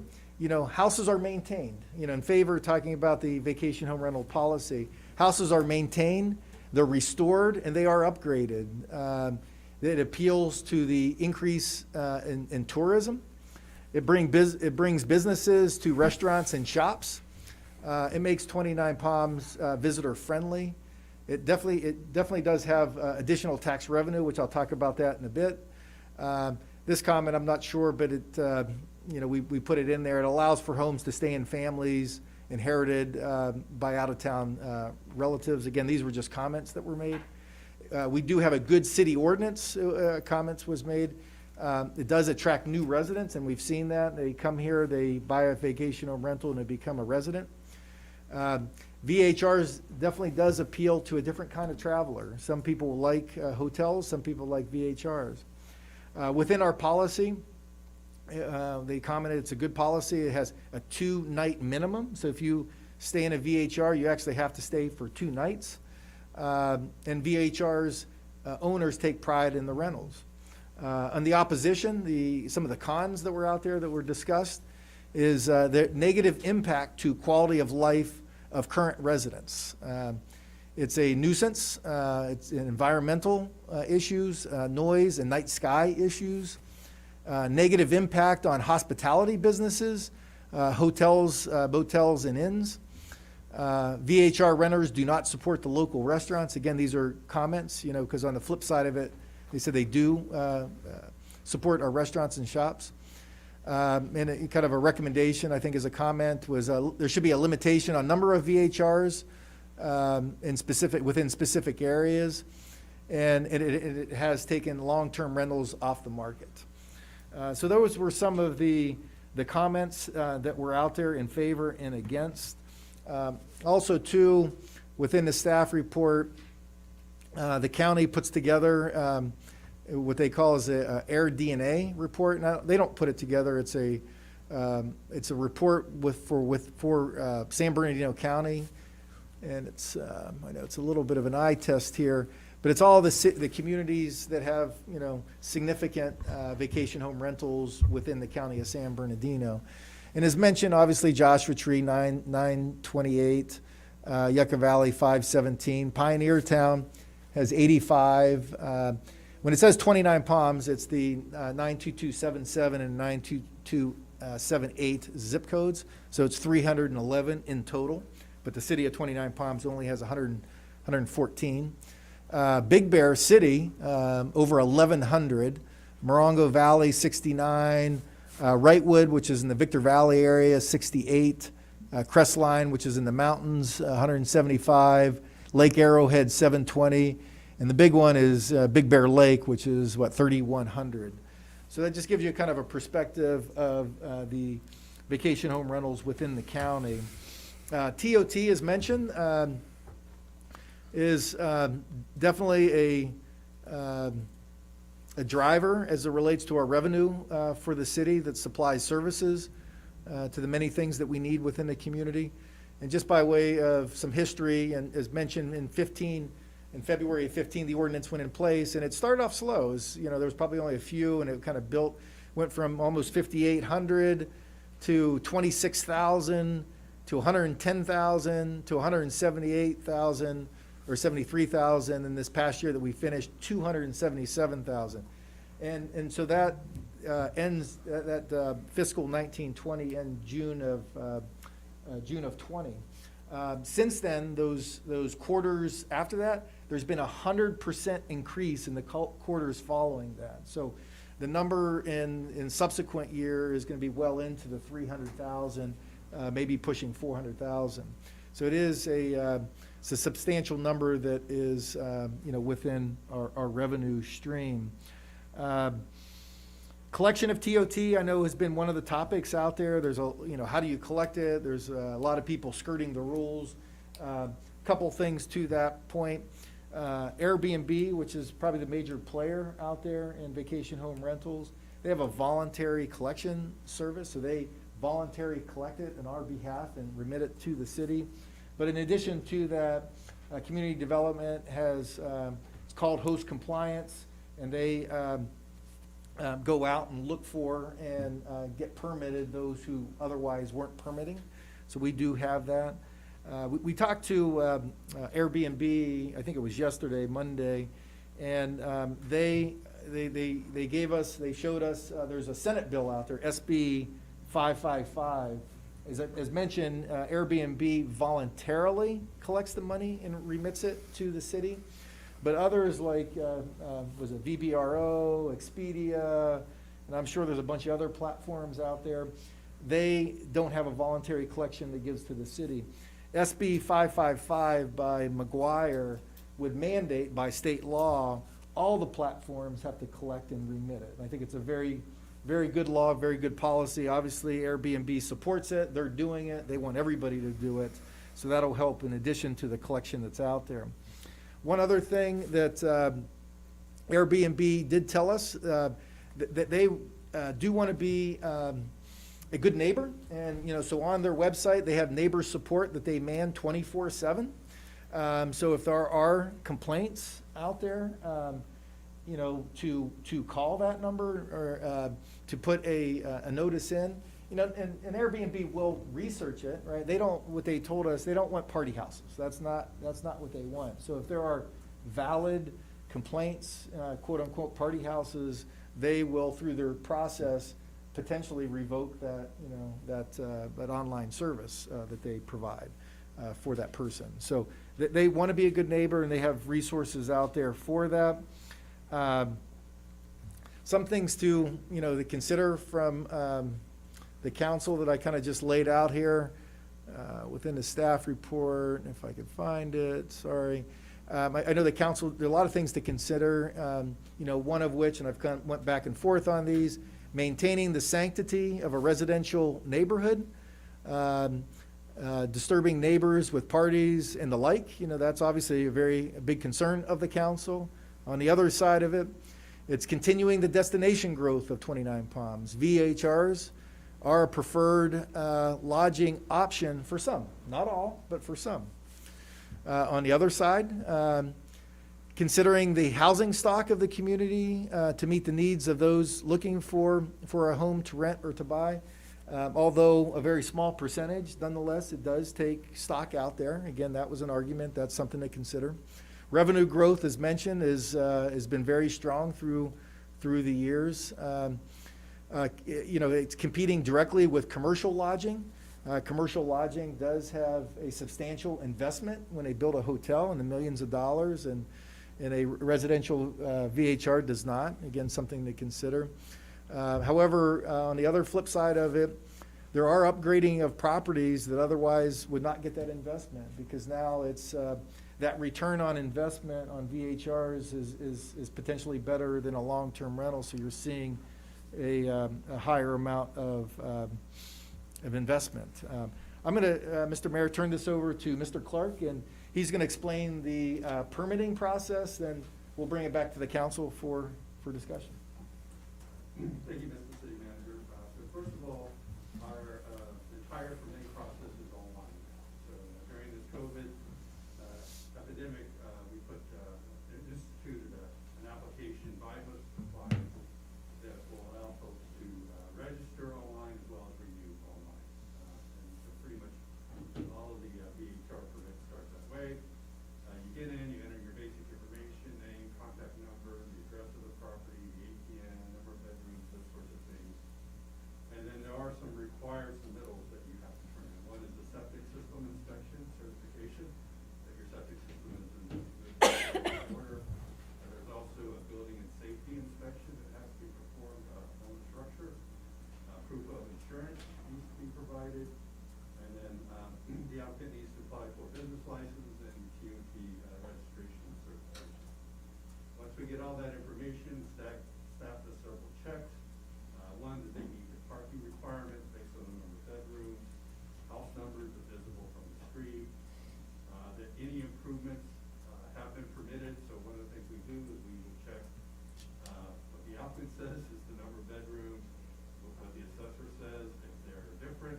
houses are maintained. In favor, talking about the vacation home rental policy, houses are maintained, they're restored, and they are upgraded. It appeals to the increase in tourism. It brings businesses to restaurants and shops. It makes 29 Palms visitor friendly. It definitely does have additional tax revenue, which I'll talk about that in a bit. This comment, I'm not sure, but it we put it in there. It allows for homes to stay in families inherited by out-of-town relatives. Again, these were just comments that were made. We do have a good city ordinance, comments was made. It does attract new residents, and we've seen that. They come here, they buy a vacation home rental, and they become a resident. VHRs definitely does appeal to a different kind of traveler. Some people like hotels, some people like VHRs. Within our policy, they commented it's a good policy. It has a 2-night minimum. So if you stay in a VHR, you actually have to stay for 2 nights. And VHRs owners take pride in the rentals. On the opposition, some of the cons that were out there that were discussed is the negative impact to quality of life of current residents. It's a nuisance, it's environmental issues, noise and night sky issues, negative impact on hospitality businesses, hotels, motels and inns. VHR renters do not support the local restaurants. Again, these are comments, because on the flip side of it, they said they do support our restaurants and shops. And kind of a recommendation, I think, as a comment was there should be a limitation on number of VHRs within specific areas, and it has taken long-term rentals off the market. So those were some of the comments that were out there in favor and against. Also, too, within the staff report, the county puts together what they call is a air DNA report. Now, they don't put it together. It's a report for San Bernardino County, and I know it's a little bit of an eye test here, but it's all the communities that have significant vacation home rentals within the county of San Bernardino. And as mentioned, obviously Joshua Tree 928, Yucca Valley 517, Pioneer Town has 85. When it says 29 Palms, it's the 92277 and 92278 zip codes, so it's 311 in total. But the city of 29 Palms only has 114. Big Bear City, over 1,100. Morongo Valley, 69. Wrightwood, which is in the Victor Valley area, 68. Crestline, which is in the mountains, 175. Lake Arrowhead, 720. And the big one is Big Bear Lake, which is, 3,100. So that just gives you kind of a perspective of the vacation home rentals within the county. TOT, as mentioned, is definitely a driver as it relates to our revenue for the city that supplies services to the many things that we need within the community. And just by way of some history, and as mentioned in February of 15, the ordinance went in place, and it started off slow. There was probably only a few, and it kind of went from almost 5,800 to 26,000 to 110,000 to 178,000 or 73,000. And this past year that we finished, 277,000. And so that ends that fiscal 1920 and June of 20. Since then, those quarters after that, there's been 100% increase in the quarters following that. So the number in subsequent year is going to be well into the 300,000, maybe pushing 400,000. So it is it's a substantial number that is within our revenue stream. Collection of TOT, I know, has been one of the topics out there. There's how do you collect it? There's a lot of people skirting the rules. Couple things to that point. Airbnb, which is probably the major player out there in vacation home rentals, they have a voluntary collection service, so they voluntarily collect it on our behalf and remit it to the city. But in addition to that, community development has, it's called host compliance, and they go out and look for and get permitted those who otherwise weren't permitting. So we do have that. We talked to Airbnb, I think it was yesterday, Monday, and they showed us, there's a Senate bill out there, SB 555. As mentioned, Airbnb voluntarily collects the money and remits it to the city. But others like, was it VBRO, Expedia, and I'm sure there's a bunch of other platforms out there, they don't have a voluntary collection that gives to the city. SB 555 by McGuire would mandate by state law all the platforms have to collect and remit it. And I think it's a very, very good law, very good policy. Obviously, Airbnb supports it. They're doing it. They want everybody to do it. So that'll help in addition to the collection that's out there. One other thing that Airbnb did tell us, that they do want to be a good neighbor. And, so on their website, they have neighbor support that they man 24/7. So if there are complaints out there, to call that number or to put a notice in, and Airbnb will research it, right? What they told us, they don't want party houses. That's not what they want. So if there are valid complaints, quote unquote, party houses, they will, through their process, potentially revoke that online service that they provide for that person. So they want to be a good neighbor, and they have resources out there for that. Some things to consider from the council that I kind of just laid out here within the staff report, if I could find it, sorry. I know the council, there are a lot of things to consider, one of which, and I've kind of went back and forth on these, maintaining the sanctity of a residential neighborhood, disturbing neighbors with parties and the like. That's obviously a big concern of the council. On the other side of it, it's continuing the destination growth of 29 Palms. VHRs are a preferred lodging option for some, not all, but for some. On the other side, considering the housing stock of the community to meet the needs of those looking for a home to rent or to buy. Although a very small percentage, nonetheless, it does take stock out there. Again, that was an argument. That's something to consider. Revenue growth, as mentioned, has been very strong through the years. It's competing directly with commercial lodging. Commercial lodging does have a substantial investment when they build a hotel in the millions of dollars, and a residential VHR does not. Again, something to consider. However, on the other flip side of it, there are upgrading of properties that otherwise would not get that investment, because now it's that return on investment on VHRs is potentially better than a long-term rental, so you're seeing a higher amount of investment. I'm going to, Mr. Mayor, turn this over to Mr. Clark, and he's going to explain the permitting process, then we'll bring it back to the council for discussion. Thank you, Mr. City Manager. So first of all, our entire permitting process is online. So during this COVID epidemic, we instituted an application by most suppliers that will allow folks to register online as well as renew online. And so pretty much all of the VHR permits start that way. You get in, you enter your basic information, name, contact number, the address of the property, the APN, number of bedrooms, those sorts of things. And then there are some required submittals that you have to turn in. One is the septic system inspection certification, that your septic system is in good order. There's also a building and safety inspection that has to be performed on the structure. Proof of insurance needs to be provided. And then the applicant needs to apply for a business license and TOT registration and certification. Once we get all that information, staff does several checks. One, that they meet the parking requirements based on the number of bedrooms, house numbers are visible from the street, that any improvements have been permitted. So one of the things we do is we will check what the applicant says is the number of bedrooms, what the assessor says. If they're different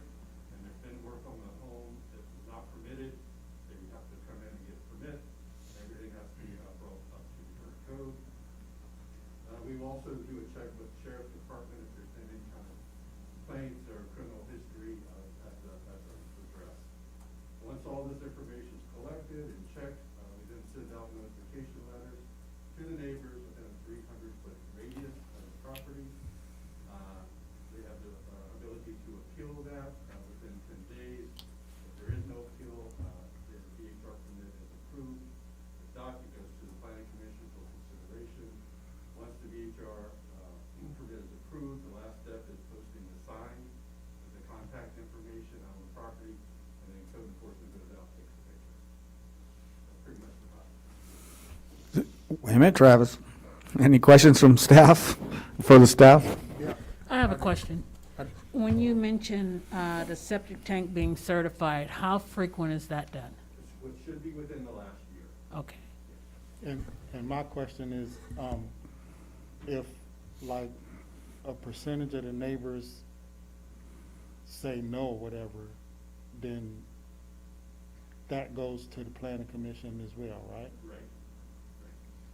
and there's been work on the home that was not permitted, then you have to come in and get a permit. Everything has to be brought up to the current code. We will also do a check with the sheriff's department if there's been any kind of complaints or criminal history at the address. Once all this information is collected and checked, we then send out notification letters to the neighbors within a 300-foot radius of the property. They have the ability to appeal that within 10 days. If there is no appeal, the VHR permit is approved. If not, it goes to the planning commission for consideration. Once the VHR permit is approved, the last step is posting the sign with the contact information on the property, and then code enforcement goes out and takes a picture. That's pretty much the process. Wait a minute, Travis. Any questions from staff, for the staff? I have a question. When you mention the septic tank being certified, how frequent is that done? Which should be within the last year. Okay. And my question is, if like a percentage of the neighbors say no, whatever, then that goes to the planning commission as well, right? Right.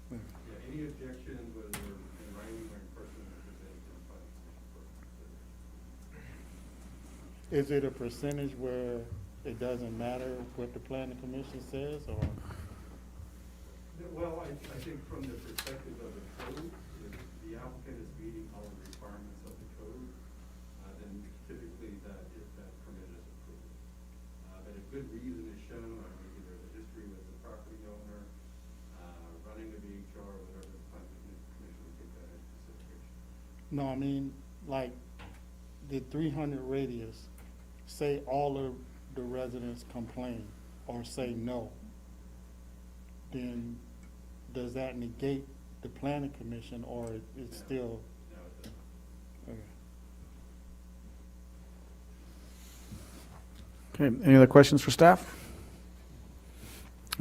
Hmm. Yeah, any objections, whether they're in writing or in person, are presented to the planning commission for consideration. Is it a percentage where it doesn't matter what the planning commission says, or? Well, I think from the perspective of the code, if the applicant is meeting all the requirements of the code, then typically that permit is approved. But if good reason is shown, or maybe there's a history with the property owner, running the BHR, or whatever, the planning commission will take that into consideration. No, I mean, like, the 300 radius, say all of the residents complain or say no, then does that negate the planning commission, or it's still? No, it doesn't. Okay. Okay, any other questions for staff?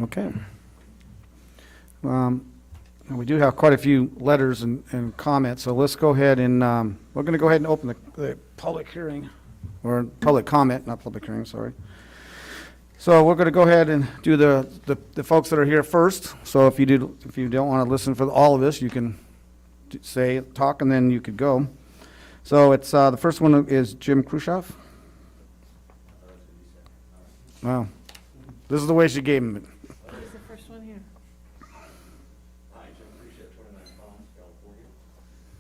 Okay. And we do have quite a few letters and comments, so let's go ahead and, we're going to go ahead and open the public hearing, or public comment, not public hearing, sorry. So we're going to go ahead and do the folks that are here first. So if you don't want to listen for all of this, you can talk, and then you could go. So it's, the first one is Jim Khrushchev. Wow. This is the way she gave him it. Who's the first one here? Hi, Jim Khrushchev, 29 Palms, California.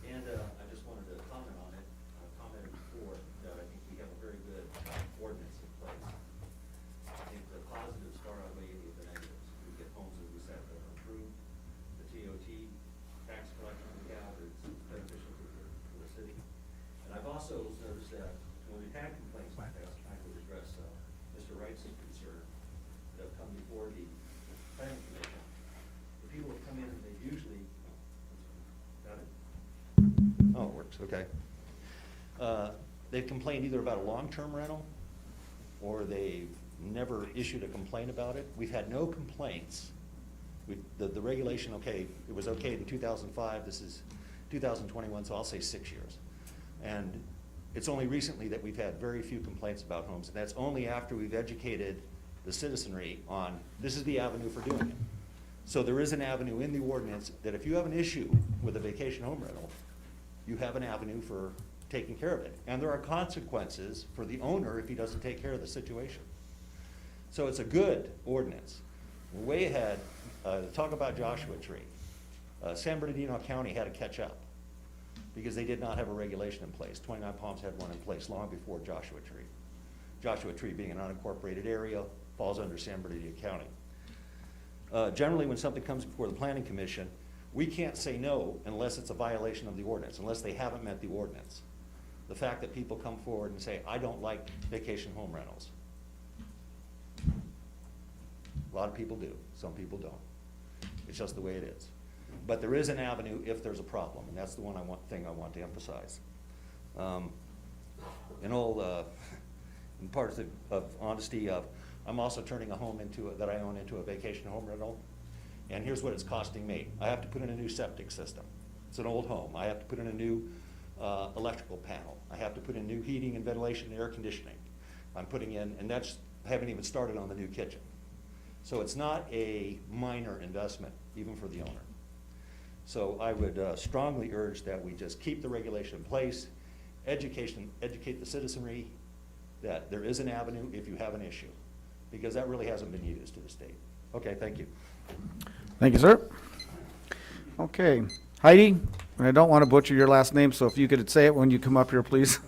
And I just wanted to comment on it. I commented before that I think we have a very good ordinance in place. I think the positives far outweigh any of the negatives. We get homes, as we said, that are improved. The TOT tax collection we have is beneficial for the city. And I've also noticed that when we've had complaints like that, I would address Mr. Wright's concern that have come before the planning commission. The people have come in and they've usually, got it? Oh, it works, okay. They've complained either about a long-term rental, or they've never issued a complaint about it. We've had no complaints. The regulation, okay, it was okay in 2005, this is 2021, so I'll say 6 years. And it's only recently that we've had very few complaints about homes, and that's only after we've educated the citizenry on, this is the avenue for doing it. So there is an avenue in the ordinance that if you have an issue with a vacation home rental, you have an avenue for taking care of it. And there are consequences for the owner if he doesn't take care of the situation. So it's a good ordinance. We're way ahead. Talk about Joshua Tree. San Bernardino County had to catch up because they did not have a regulation in place. 29 Palms had one in place long before Joshua Tree. Joshua Tree being an unincorporated area, falls under San Bernardino County. Generally, when something comes before the Planning Commission, we can't say no unless it's a violation of the ordinance, unless they haven't met the ordinance. The fact that people come forward and say, I don't like vacation home rentals. A lot of people do, some people don't. It's just the way it is. But there is an avenue if there's a problem, and that's the thing I want to emphasize. In parts of honesty, I'm also turning a home that I own into a vacation home rental, and here's what it's costing me. I have to put in a new septic system. It's an old home. I have to put in a new electrical panel. I have to put in new heating and ventilation and air conditioning. I'm putting in, and I haven't even started on the new kitchen. So it's not a minor investment, even for the owner. So I would strongly urge that we just keep the regulation in place, educate the citizenry that there is an avenue if you have an issue, because that really hasn't been used to this date. Okay, thank you. Thank you, sir. Okay, Heidi, I don't want to butcher your last name, so if you could say it when you come up here, please.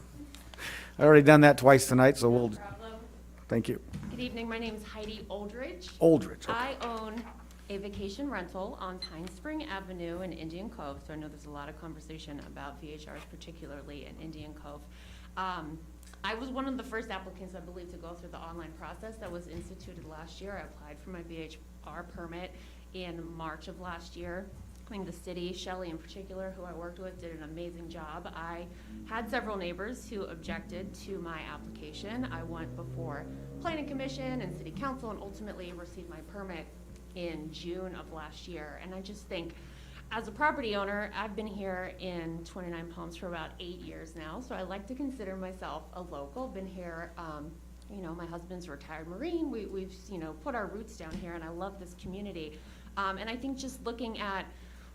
I already done that twice tonight, so we'll, thank you. Good evening, my name is Heidi Oldridge. Oldridge, okay. I own a vacation rental on Pine Spring Avenue in Indian Cove, so I know there's a lot of conversation about VHRs, particularly in Indian Cove. I was one of the first applicants, I believe, to go through the online process that was instituted last year. I applied for my VHR permit in March of last year. I think the city, Shelley in particular, who I worked with, did an amazing job. I had several neighbors who objected to my application. I went before Planning Commission and City Council and ultimately received my permit in June of last year. And I just think, as a property owner, I've been here in 29 Palms for about 8 years now, so I like to consider myself a local. Been here, you know, my husband's a retired Marine. We've, you know, put our roots down here, and I love this community. And I think just looking at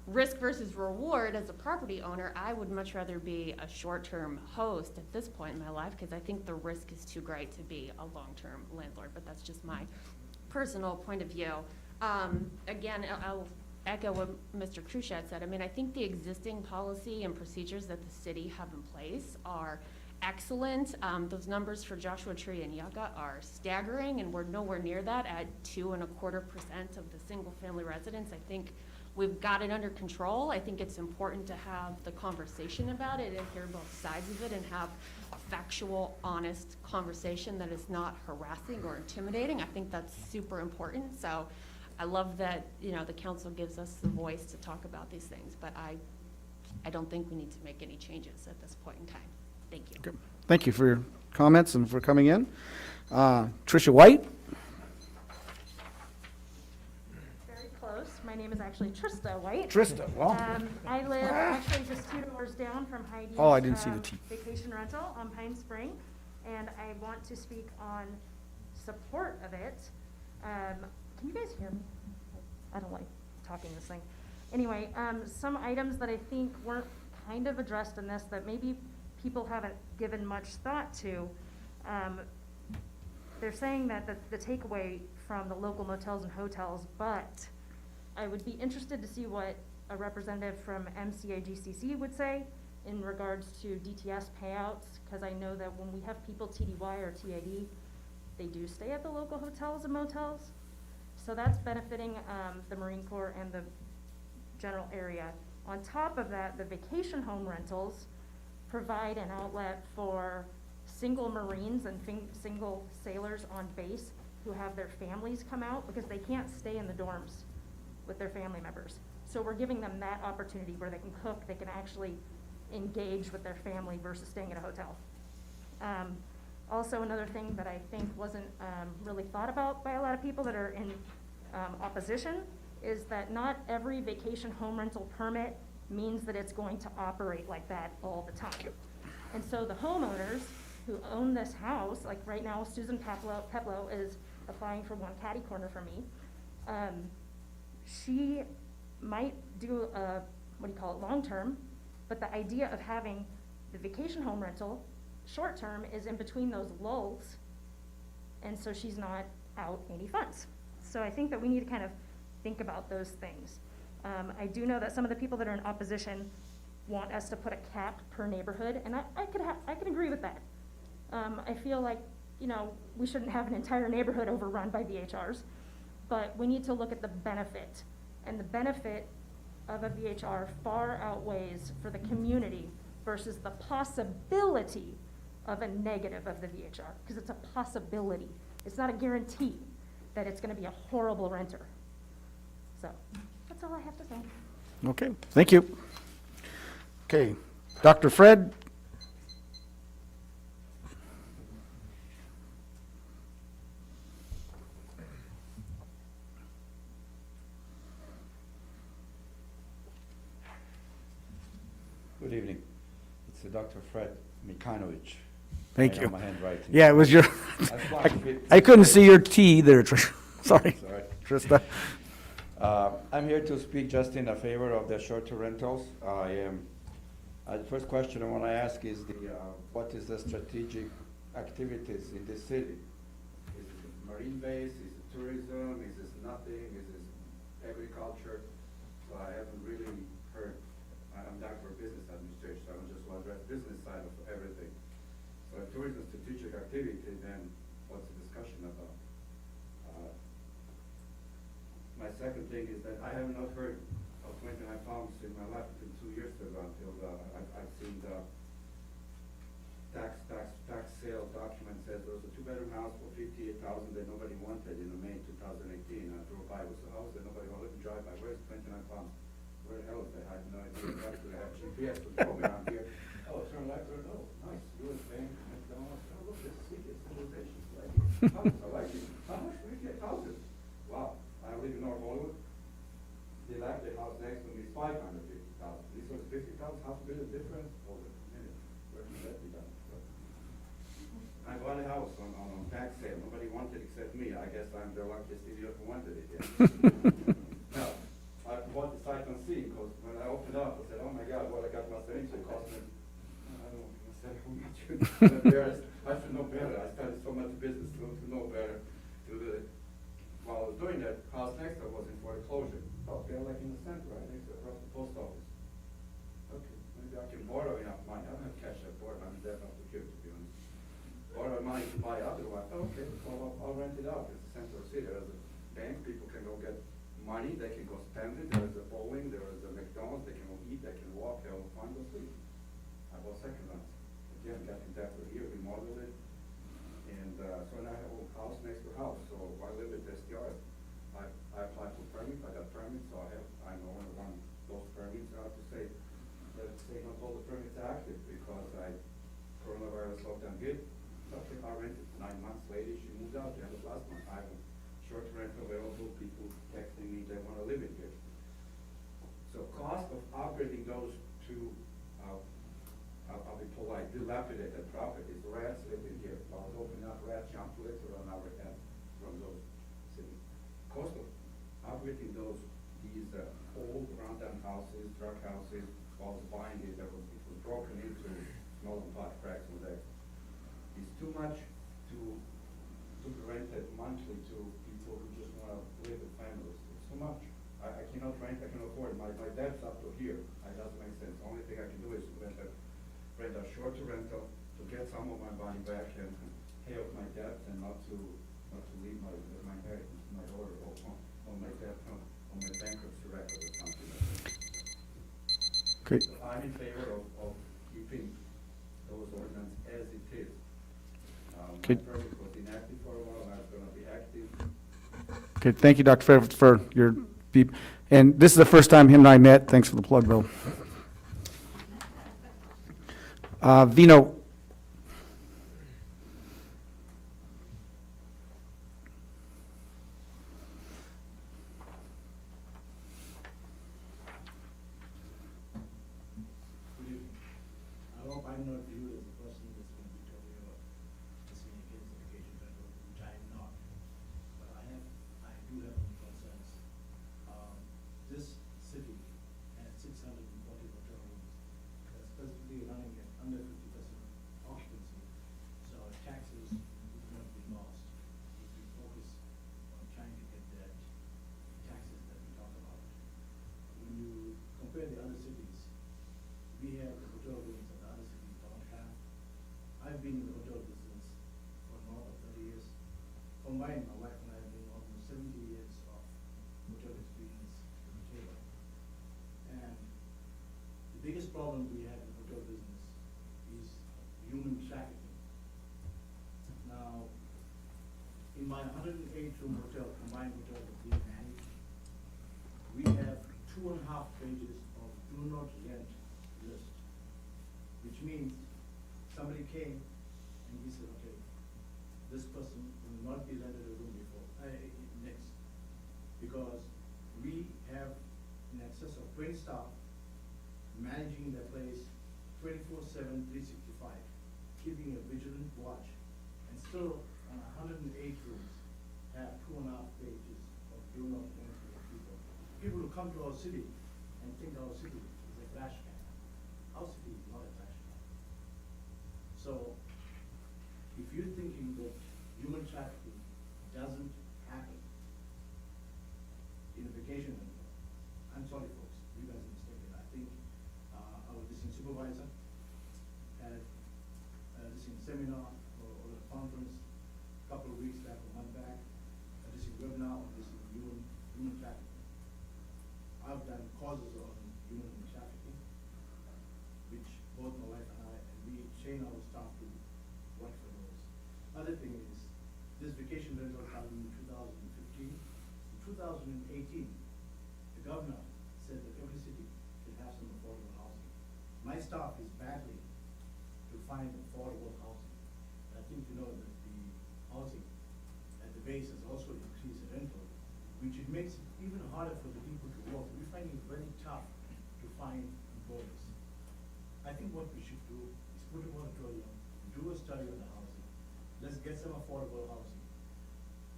risk versus reward as a property owner, I would much rather be a short-term host at this point in my life, because I think the risk is too great to be a long-term landlord, but that's just my personal point of view. Again, I'll echo what Mr. Kruschat said. I mean, I think the existing policy and procedures that the city have in place are excellent. Those numbers for Joshua Tree and Yucca are staggering, and we're nowhere near that at 2.25% of the single-family residents. I think we've got it under control. I think it's important to have the conversation about it and hear both sides of it and have a factual, honest conversation that is not harassing or intimidating. I think that's super important. So I love that, you know, the council gives us the voice to talk about these things, but I don't think we need to make any changes at this point in time. Thank you. Okay. Thank you for your comments and for coming in. Tricia White? Very close. My name is actually Trista White. Trista, well. I live actually just 2 doors down from Heidi's. Oh, I didn't see the T. Vacation rental on Pine Spring, and I want to speak on support of it. Can you guys hear me? I don't like talking this thing. Anyway, some items that I think weren't kind of addressed in this that maybe people haven't given much thought to. They're saying that the takeaway from the local motels and hotels, but I would be interested to see what a representative from MCAGCC would say in regards to DTS payouts, because I know that when we have people TDY or TID, they do stay at the local hotels and motels. So that's benefiting the Marine Corps and the general area. On top of that, the vacation home rentals provide an outlet for single Marines and single sailors on base who have their families come out because they can't stay in the dorms with their family members. So we're giving them that opportunity where they can cook, they can actually engage with their family versus staying at a hotel. Also, another thing that I think wasn't really thought about by a lot of people that are in opposition is that not every vacation home rental permit means that it's going to operate like that all the time. And so the homeowners who own this house, like right now Susan Peplow is applying for one catty corner for me. She might do a, long-term, but the idea of having the vacation home rental short-term is in between those lulls, and so she's not out any funds. So I think that we need to kind of think about those things. I do know that some of the people that are in opposition want us to put a cap per neighborhood, and I could agree with that. I feel like, you know, we shouldn't have an entire neighborhood overrun by VHRs, but we need to look at the benefit, and the benefit of a VHR far outweighs for the community versus the possibility of a negative of the VHR, because it's a possibility. It's not a guarantee that it's going to be a horrible renter. So that's all I have to say. Okay, thank you. Okay, Dr. Fred? Good evening. It's Dr. Fred Mikhanovich. Thank I know you. my handwriting. Yeah, it was your, I couldn't see your T there, Trish. Sorry, Sorry. Trista. I'm here to speak just in a favor of the short-term rentals. The first question I want to ask is what is the strategic activities in this city? Is it marine base? Is it tourism? Is this nothing? Is this agriculture? So I haven't really heard. I'm down for business administration, so I just want to address business side of everything. So if tourism is strategic activity, then what's the discussion about? My second thing is that I have not heard of 29 Palms in my life until 2 years ago, until I've seen the tax sale document says there was a 2-bedroom house for $58,000 that nobody wanted in May 2018. I drove by, it was a house that nobody wanted to drive by. Where's 29 Palms? where the hell is that? I have no idea. Actually, I have GPS to show me around here. Oh, turn left, turn, oh, nice, US Bank, McDonald's, oh, look, this city is civilization. Like it. Houses, I like it. How much do we get houses? Wow, I live in North Hollywood. The house next to me is 550,000. This one's 50,000, half a billion difference. Oh, wait a minute, where can that be done? So, I bought a house on tax sale. Nobody wanted except me. I guess I'm the luckiest idiot who wanted it. Yeah. Now, I bought the sight unseen because when I opened up, I said, oh my God, what I got myself into. It cost me, I don't know, myself how much. I'm embarrassed. I should know better. I started so much business to know better. While I was doing that, house next door was in foreclosure. Oh, they're like in the center, right next to across the post office. Okay, maybe I can borrow enough money. I don't have cash at borrow. I'm dead enough to give, to be honest. Borrow money to buy otherwise. Okay, well, I'll rent it out. It's a central city. There's a bank. People can go get money. They can go spend it. There's a bowling. There's a McDonald's. They can go eat. They can walk. They will find go sleep. I bought second house. Again, got in debt for a year. Remodeled it. And so now I have a house next to house. So I live in this yard. I applied for permits. I got permits. So I'm the only one of those permits. I have to say that not all the permits are active because coronavirus lockdown hit. Okay, I rented 9 months later. She moved out the end of last month. I have a short rent available. People texting me they want to live in here. So cost of upgrading those two, I'll be polite, dilapidated properties. Rats live in here. I was opening up rats jump literally on our head from those cities. Cost of upgrading these old rundown houses, truck houses, while I was buying it, it was broken into small and pot cracks and there. It's too much to be rented monthly to people who just want to live with families. It's too much. I cannot rent, I cannot afford it. My debt's up to here. It doesn't make sense. The only thing I can do is rent a shorter rental to get some of my money back and pay off my debt and not to leave my inheritance to my daughter on my debt, on my bankruptcy record or something like that. Okay. So I'm in favor of keeping those ordinances as it is. Okay. My permit was inactive for a while, now it's gonna be active. Okay, thank you, Dr. Fair, for your beep. And this is the first time him and I met. Thanks for the plug, Bill. Vino. I hope I'm not viewed as a person that's going to be talking about listening against the vacation rental, which I am not. But I do have some concerns. This city has 640 hotel rooms. They're specifically running at under 50% occupancy. So our taxes is going to be lost if we focus on trying to get that taxes that we talk about. When you compare the other cities, we have the hotel rooms that the other cities don't have. I've been in the hotel business for more than 30 years. Combined, my wife and I have been almost 70 years of hotel experience at the table. And the biggest problem we have in the hotel business is human trafficking. Now, in my 108-room hotel, combined hotel that we manage, we have 2.5 pages of do not rent list, which means somebody came and we said, okay, this person will not be rented a room next, because we have in excess of 20 staff managing their place 24/7, 365, keeping a vigilant watch, and still on 108 rooms have 2.5 pages of do not rent to people. People who come to our city and think our city is a trash can. Our city is not a trash can. So, if you're thinking that human trafficking doesn't happen in a vacation rental, I'm sorry folks, you guys are mistaken. I think our district supervisor had a district seminar or a conference a couple of weeks back, a month back, a district webinar on this human trafficking. I've done causes on human trafficking, which both my wife and I, and we train our staff to watch for those. Other thing is, this vacation rental started in 2015. In 2018, the governor said that every city should have some affordable housing. My staff is battling to find affordable housing. I think you know that the housing at the base has also increased rental, which it makes it even harder for the people to work. We're finding it very tough to find employees. I think what we should do is put a moratorium, do a study on the housing. Let's get some affordable housing.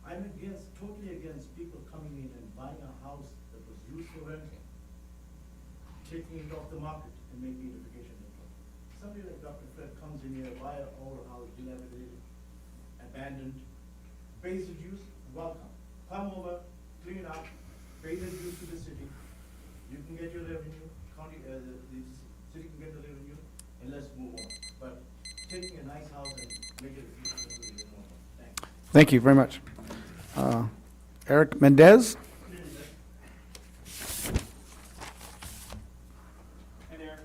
I'm totally against people coming in and buying a house that was used for renting, taking it off the market and making it a vacation rental. Somebody like Dr. Fred comes in here, buy an old house, dilapidated, abandoned, pays the dues, welcome. Come over, clean up, pay the dues to the city. You can get your revenue, the city can get the revenue, and let's move on. But taking a nice house and make it a future rental is more. Thanks. Thank you very much. Eric Mendez? Hi there.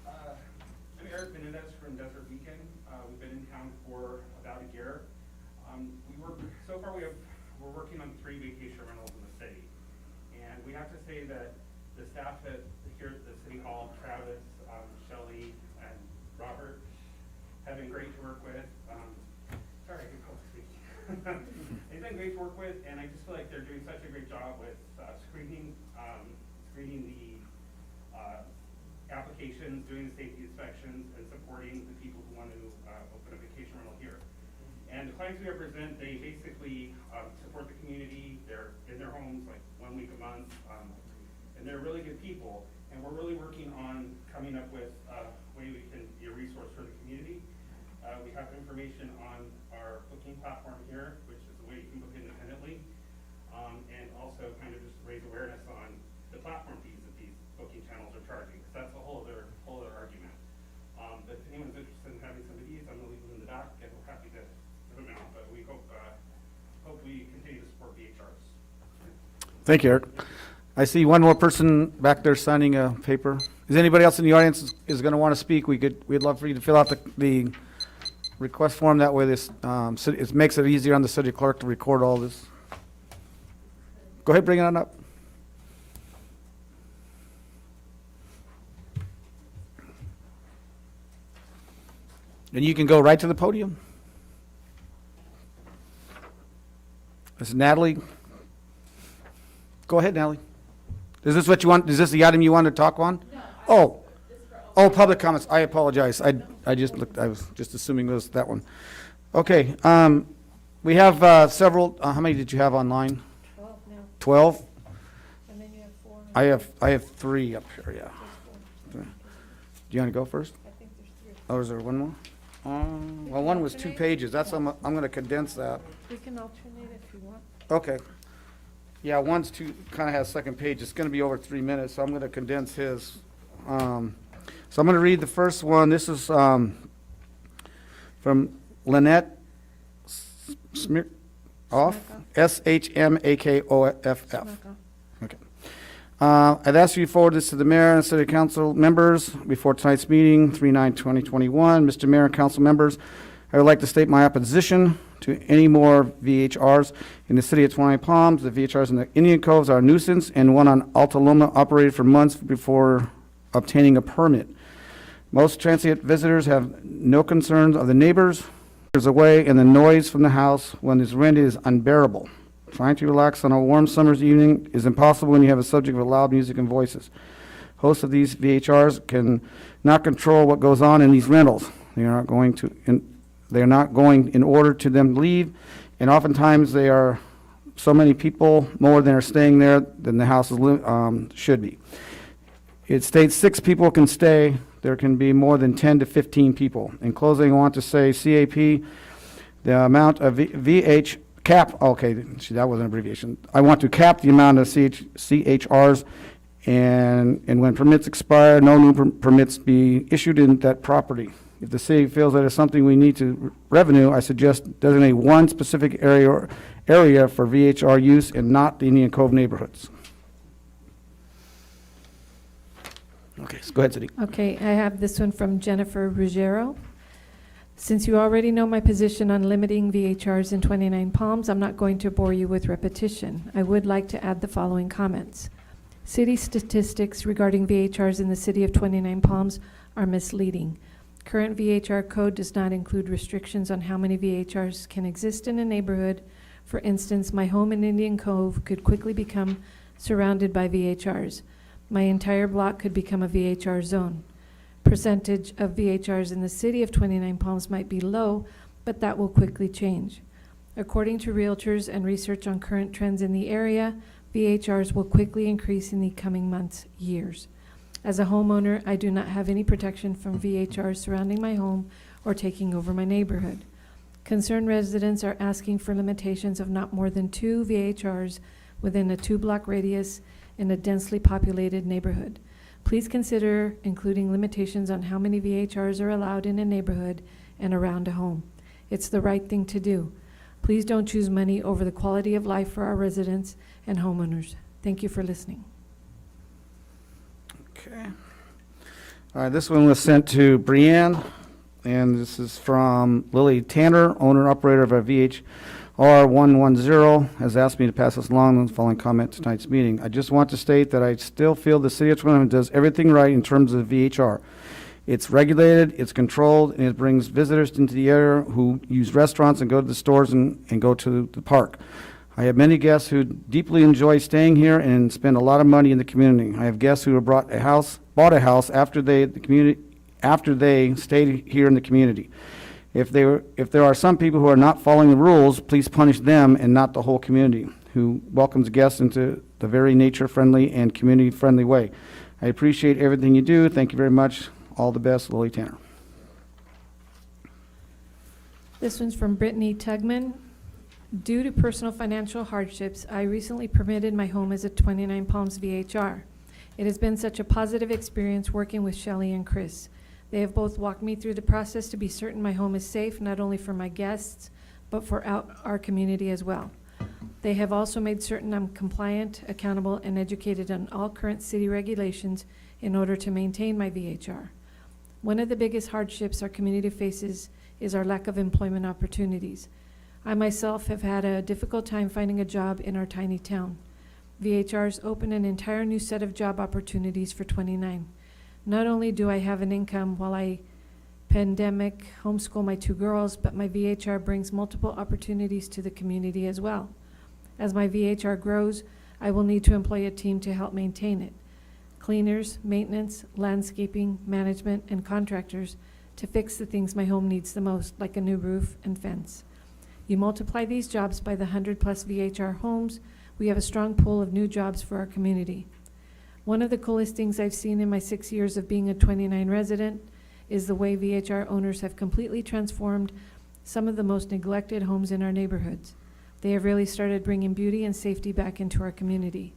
I'm Eric Menendez from Desert Beacon. We've been in town for about a year. We're working on 3 vacation rentals in the city. And we have to say that the staff here at the City Hall, Travis, Shelley, and Robert, have been great to work with. Sorry, I can call speaking. They've been great to work with, and I just feel like they're doing such a great job with screening the applications, doing the safety inspections, and supporting the people who want to open a vacation rental here. And the clients we represent, they basically support the community. They're in their homes like 1 week a month, and they're really good people. And we're really working on coming up with a way we can be a resource for the community. We have information on our booking platform here, which is the way you can book independently, and also kind of just raise awareness on the platform fees that these booking channels are charging, because that's a whole other argument. But if anyone's interested in having some of these, I'm going to leave them in the dock, and we're happy to give them out. But we hope we continue to support VHRs. Thank you, Eric. I see one more person back there signing a paper. Is anybody else in the audience is going to want to speak? We'd love for you to fill out the request form. That way it makes it easier on the city clerk to record all this. Go ahead, bring it on up. And you can go right to the podium. This is Natalie. Go ahead, Natalie. Is this what you want? Is this the item you want to talk on? No. Oh, public comments. I apologize. I just looked. I was just assuming it was that one. Okay. We have several. How many did you have online? 12 now. 12. And then you have 4. I have 3 up here. Yeah. Do you want to go first? I think there's 3. Oh, is there one more? Well, one was 2 pages. That's I'm going to condense that. We can alternate if you want. Okay. Yeah, one's kind of has second page. It's going to be over 3 minutes, so I'm going to condense his. So I'm going to read the first one. This is from Lynette Shmakoff, Shmakoff. Okay. I'd ask you to forward this to the mayor and city council members before tonight's meeting, 3/9/2021. Mr. Mayor and council members, I would like to state my opposition to any more VHRs in the city of 29 Palms. The VHRs in the Indian Coves are a nuisance, and one on Alta Loma operated for months before obtaining a permit. Most transient visitors have no concerns of the neighbors away, and the noise from the house when it's rented is unbearable. Trying to relax on a warm summer's evening is impossible when you have a subject of loud music and voices. Hosts of these VHRs can not control what goes on in these rentals. They are not going in order to them to leave, and oftentimes they are so many people more than are staying there than the house should be. It states 6 people can stay. There can be more than 10 to 15 people. In closing, I want to say CAP, the amount of VH cap, okay, that was an abbreviation. I want to cap the amount of CHRs, and when permits expire, no new permits be issued in that property. If the city feels that it's something we need to revenue, I suggest designate one specific area for VHR use and not the Indian Cove neighborhoods. Okay, so go ahead, Sadiq. Okay, I have this one from Jennifer Ruggiero. Since you already know my position on limiting VHRs in 29 Palms, I'm not going to bore you with repetition. I would like to add the following comments. City statistics regarding VHRs in the city of 29 Palms are misleading. Current VHR code does not include restrictions on how many VHRs can exist in a neighborhood. For instance, my home in Indian Cove could quickly become surrounded by VHRs. My entire block could become a VHR zone. Percentage of VHRs in the city of 29 Palms might be low, but that will quickly change. According to realtors and research on current trends in the area, VHRs will quickly increase in the coming months, years. As a homeowner, I do not have any protection from VHRs surrounding my home or taking over my neighborhood. Concerned residents are asking for limitations of not more than 2 VHRs within a 2-block radius in a densely populated neighborhood. Please consider including limitations on how many VHRs are allowed in a neighborhood and around a home. It's the right thing to do. Please don't choose money over the quality of life for our residents and homeowners. Thank you for listening. Okay. All right, this one was sent to Brianne, and this is from Lily Tanner, owner-operator of a VHR 110, has asked me to pass this along the following comment to tonight's meeting. I just want to state that I still feel the city of Twin does everything right in terms of VHR. It's regulated, it's controlled, and it brings visitors into the area who use restaurants and go to the stores and go to the park. I have many guests who deeply enjoy staying here and spend a lot of money in the community. I have guests who have bought a house after they stayed here in the community. If there are some people who are not following the rules, please punish them and not the whole community, who welcomes guests into the very nature-friendly and community-friendly way. I appreciate everything you do. Thank you very much. All the best, Lily Tanner. This one's from Brittany Tugman. Due to personal financial hardships, I recently permitted my home as a 29 Palms VHR. It has been such a positive experience working with Shelley and Chris. They have both walked me through the process to be certain my home is safe, not only for my guests, but for our community as well. They have also made certain I'm compliant, accountable, and educated on all current city regulations in order to maintain my VHR. One of the biggest hardships our community faces is our lack of employment opportunities. I myself have had a difficult time finding a job in our tiny town. VHRs open an entire new set of job opportunities for 29. Not only do I have an income while I pandemic homeschool my 2 girls, but my VHR brings multiple opportunities to the community as well. As my VHR grows, I will need to employ a team to help maintain it. Cleaners, maintenance, landscaping, management, and contractors to fix the things my home needs the most, like a new roof and fence. You multiply these jobs by the 100+ VHR homes, we have a strong pool of new jobs for our community. One of the coolest things I've seen in my 6 years of being a 29 resident is the way VHR owners have completely transformed some of the most neglected homes in our neighborhoods. They have really started bringing beauty and safety back into our community.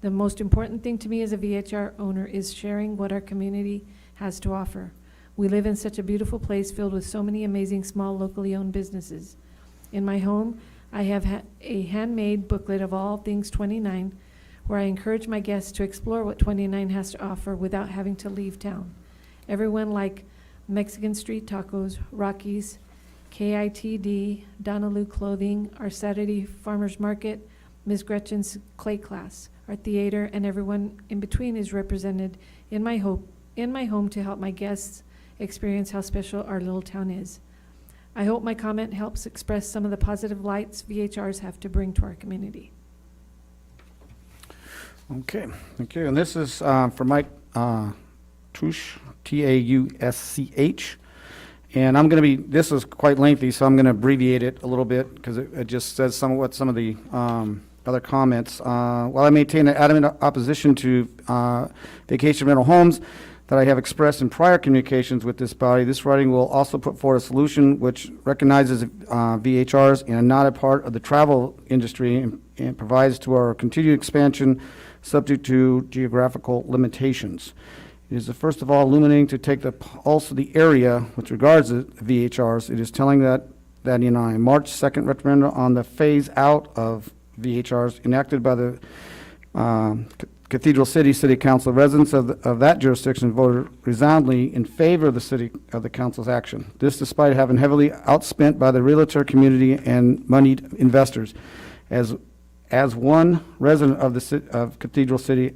The most important thing to me as a VHR owner is sharing what our community has to offer. We live in such a beautiful place filled with so many amazing small locally owned businesses. In my home, I have a handmade booklet of all things 29, where I encourage my guests to explore what 29 has to offer without having to leave town. Everyone like Mexican Street Tacos, Rockies, KITD, Donaloo Clothing, our Saturday Farmers Market, Ms. Gretchen's Clay Class, our theater, and everyone in between is represented in my home to help my guests experience how special our little town is. I hope my comment helps express some of the positive lights VHRs have to bring to our community. Okay, thank you. And this is for Mike Tausch, Tausch. And I'm going to be, this is quite lengthy, so I'm going to abbreviate it a little bit because it just says some of the other comments. While I maintain an adamant opposition to vacation rental homes that I have expressed in prior communications with this body, this writing will also put forward a solution which recognizes VHRs and are not a part of the travel industry and provides to our continued expansion subject to geographical limitations. It is, first of all, illuminating to take the pulse of the area with regards to VHRs. It is telling that in a March 2nd referendum on the phase out of VHRs enacted by the Cathedral City Council, residents of that jurisdiction voted resoundingly in favor of the council's action. This despite having heavily outspent by the realtor community and moneyed investors, as as one resident of of Cathedral City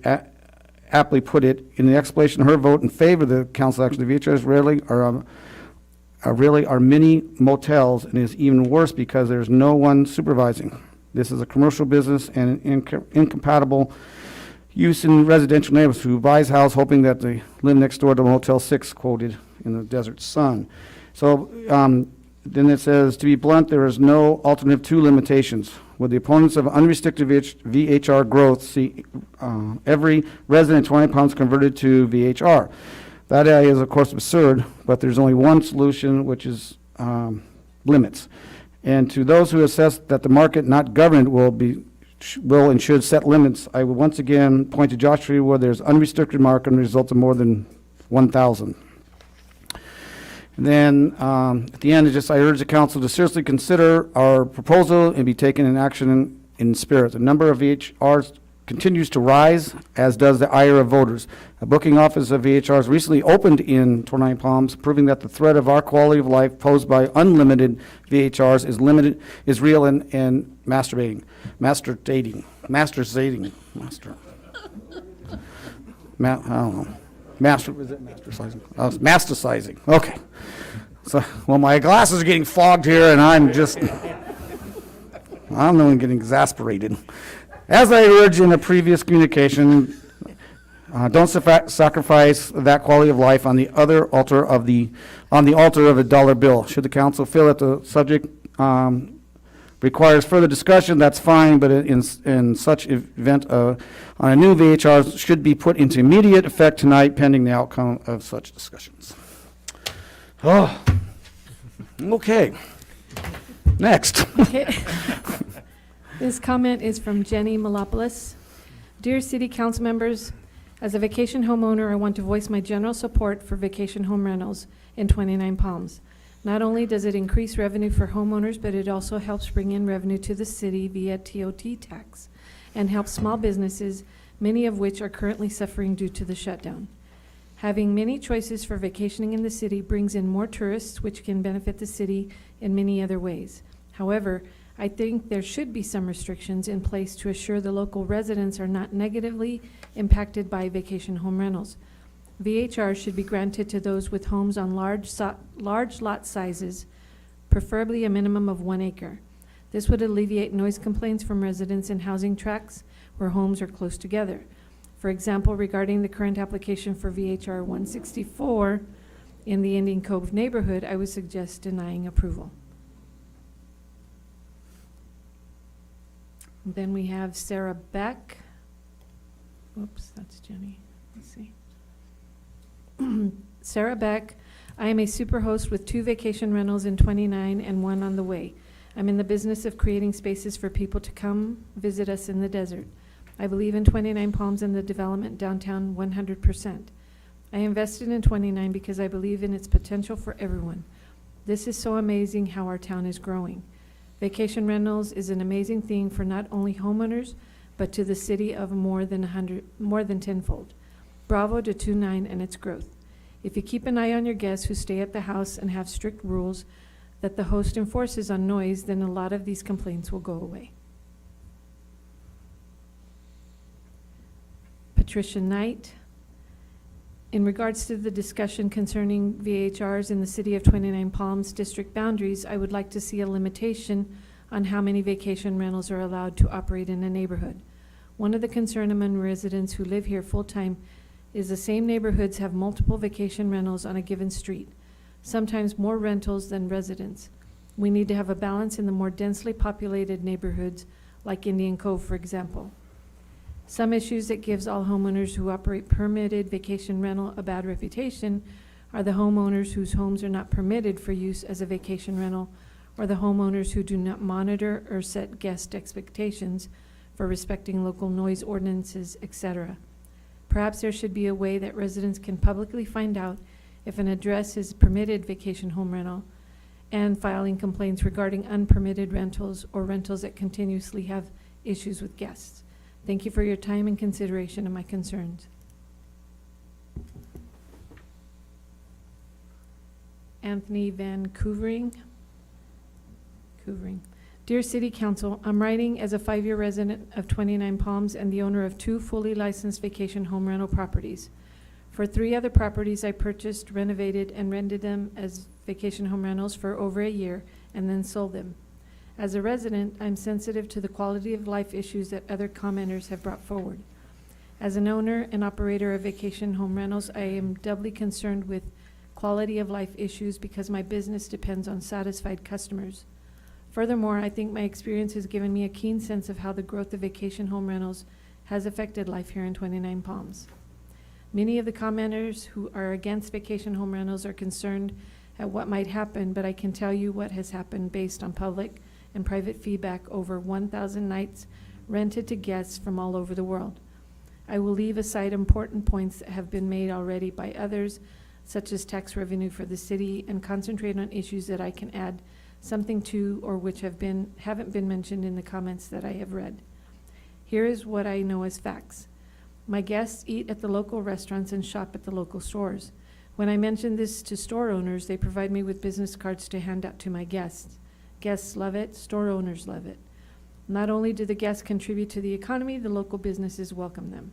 aptly put it, in the explanation of her vote in favor of the council action, the VHRs really are mini motels, and is even worse because there's no one supervising. This is a commercial business and incompatible use in residential neighborhoods who buys house hoping that they live next door to Motel 6 quoted in the Desert Sun. So then it says, to be blunt, there is no alternative to limitations. With the opponents of unrestricted VHR growth, see every resident 20 pounds converted to VHR. That idea is, of course, absurd, but there's only one solution, which is limits. And to those who assess that the market, not government, will and should set limits, I would once again point to Josh Tree where there's unrestricted market and results of more than 1,000. And then at the end, I urge the council to seriously consider our proposal and be taken in action in spirit. The number of VHRs continues to rise, as does the ire of voters. A booking office of VHRs recently opened in 29 Palms, proving that the threat of our quality of life posed by unlimited VHRs is real and masturbating. I don't know. Mastercizing. Okay. So, well, my glasses are getting fogged here, and I'm getting exasperated. As I urged in a previous communication, don't sacrifice that quality of life on the altar of a dollar bill. Should the council feel that the subject requires further discussion, that's fine, but in such event, on a new VHR should be put into immediate effect tonight, pending the outcome of such discussions. Oh, okay. Next. Okay. This comment is from Jenny Malopoulos. Dear City Council members, as a vacation homeowner, I want to voice my general support for vacation home rentals in 29 Palms. Not only does it increase revenue for homeowners, but it also helps bring in revenue to the city via TOT tax and helps small businesses, many of which are currently suffering due to the shutdown. Having many choices for vacationing in the city brings in more tourists, which can benefit the city in many other ways. However, I think there should be some restrictions in place to assure the local residents are not negatively impacted by vacation home rentals. VHR should be granted to those with homes on large lot sizes, preferably a minimum of 1 acre. This would alleviate noise complaints from residents in housing tracts where homes are close together. For example, regarding the current application for VHR 164 in the Indian Cove neighborhood, I would suggest denying approval. Then we have Sarah Beck. Whoops, that's Jenny. Let's see. Sarah Beck, I am a superhost with 2 vacation rentals in 29 and 1 on the way. I'm in the business of creating spaces for people to come visit us in the desert. I believe in 29 Palms and the development downtown 100%. I invested in 29 because I believe in its potential for everyone. This is so amazing how our town is growing. Vacation rentals is an amazing thing for not only homeowners, but to the city of more than tenfold. Bravo to 29 and its growth. If you keep an eye on your guests who stay at the house and have strict rules that the host enforces on noise, then a lot of these complaints will go away. Patricia Knight. In regards to the discussion concerning VHRs in the city of 29 Palms district boundaries, I would like to see a limitation on how many vacation rentals are allowed to operate in a neighborhood. One of the concerns among residents who live here full-time is the same neighborhoods have multiple vacation rentals on a given street, sometimes more rentals than residents. We need to have a balance in the more densely populated neighborhoods like Indian Cove, for example. Some issues that gives all homeowners who operate permitted vacation rental a bad reputation are the homeowners whose homes are not permitted for use as a vacation rental, or the homeowners who do not monitor or set guest expectations for respecting local noise ordinances, etc. Perhaps there should be a way that residents can publicly find out if an address is permitted vacation home rental and filing complaints regarding unpermitted rentals or rentals that continuously have issues with guests. Thank you for your time and consideration of my concerns. Anthony Van Coovering. Dear City Council, I'm writing as a 5-year resident of 29 Palms and the owner of 2 fully licensed vacation home rental properties. For 3 other properties, I purchased, renovated, and rented them as vacation home rentals for over a year and then sold them. As a resident, I'm sensitive to the quality of life issues that other commenters have brought forward. As an owner and operator of vacation home rentals, I am doubly concerned with quality of life issues because my business depends on satisfied customers. Furthermore, I think my experience has given me a keen sense of how the growth of vacation home rentals has affected life here in 29 Palms. Many of the commenters who are against vacation home rentals are concerned at what might happen, but I can tell you what has happened based on public and private feedback over 1,000 nights rented to guests from all over the world. I will leave aside important points that have been made already by others, such as tax revenue for the city, and concentrate on issues that I can add something to or which haven't been mentioned in the comments that I have read. Here is what I know as facts. My guests eat at the local restaurants and shop at the local stores. When I mention this to store owners, they provide me with business cards to hand out to my guests. Guests love it, store owners love it. Not only do the guests contribute to the economy, the local businesses welcome them.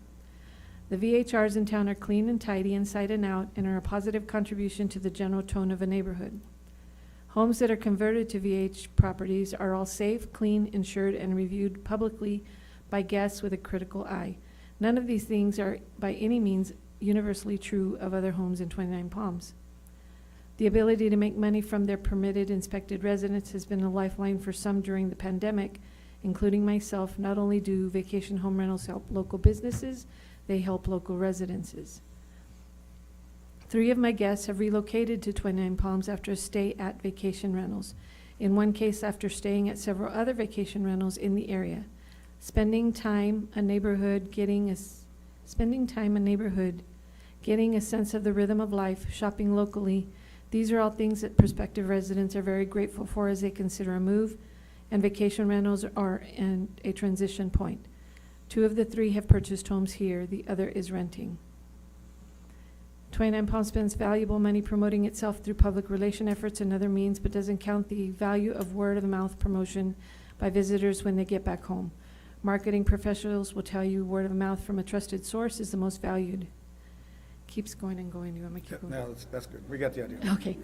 The VHRs in town are clean and tidy inside and out and are a positive contribution to the general tone of a neighborhood. Homes that are converted to VH properties are all safe, clean, insured, and reviewed publicly by guests with a critical eye. None of these things are by any means universally true of other homes in 29 Palms. The ability to make money from their permitted inspected residents has been a lifeline for some during the pandemic, including myself. Not only do vacation home rentals help local businesses, they help local residences. 3 of my guests have relocated to 29 Palms after a stay at vacation rentals. In one case, after staying at several other vacation rentals in the area. Spending time a neighborhood, getting a sense of the rhythm of life, shopping locally. These are all things that prospective residents are very grateful for as they consider a move, and vacation rentals are a transition point. 2 of the 3 have purchased homes here, the other is renting. 29 Palms spends valuable money promoting itself through public relation efforts and other means, but doesn't count the value of word-of-mouth promotion by visitors when they get back home. Marketing professionals will tell you word of mouth from a trusted source is the most valued. Keeps going and going. Do you want me to keep going? No, that's good. We got the idea. Okay.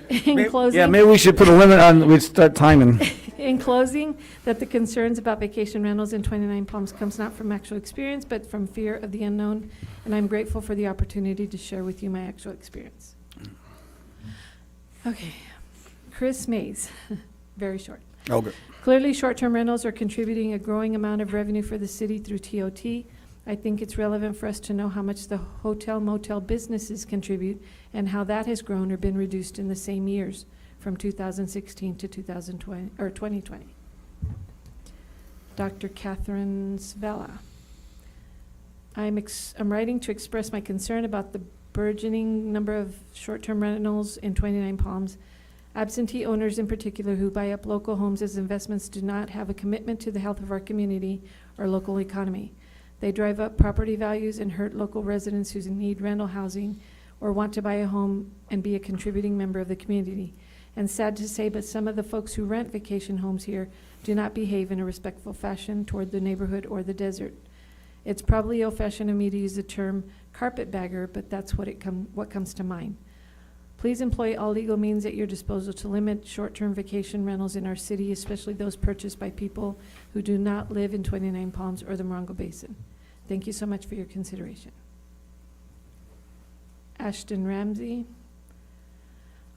In closing. Yeah, maybe we should put a limit on, we'd start timing. In closing, that the concerns about vacation rentals in 29 Palms comes not from actual experience, but from fear of the unknown, and I'm grateful for the opportunity to share with you my actual experience. Okay. Chris Mays, very short. Oh, good. Clearly, short-term rentals are contributing a growing amount of revenue for the city through TOT. I think it's relevant for us to know how much the hotel motel businesses contribute and how that has grown or been reduced in the same years from 2016 to 2020 or 2020. Dr. Catherine Svella. I'm writing to express my concern about the burgeoning number of short-term rentals in 29 Palms. Absentee owners in particular who buy up local homes as investments do not have a commitment to the health of our community or local economy. They drive up property values and hurt local residents who need rental housing or want to buy a home and be a contributing member of the community. And sad to say, but some of the folks who rent vacation homes here do not behave in a respectful fashion toward the neighborhood or the desert. It's probably old-fashioned of me to use the term carpetbagger, but that's what comes to mind. Please employ all legal means at your disposal to limit short-term vacation rentals in our city, especially those purchased by people who do not live in 29 Palms or the Morongo Basin. Thank you so much for your consideration. Ashton Ramsey.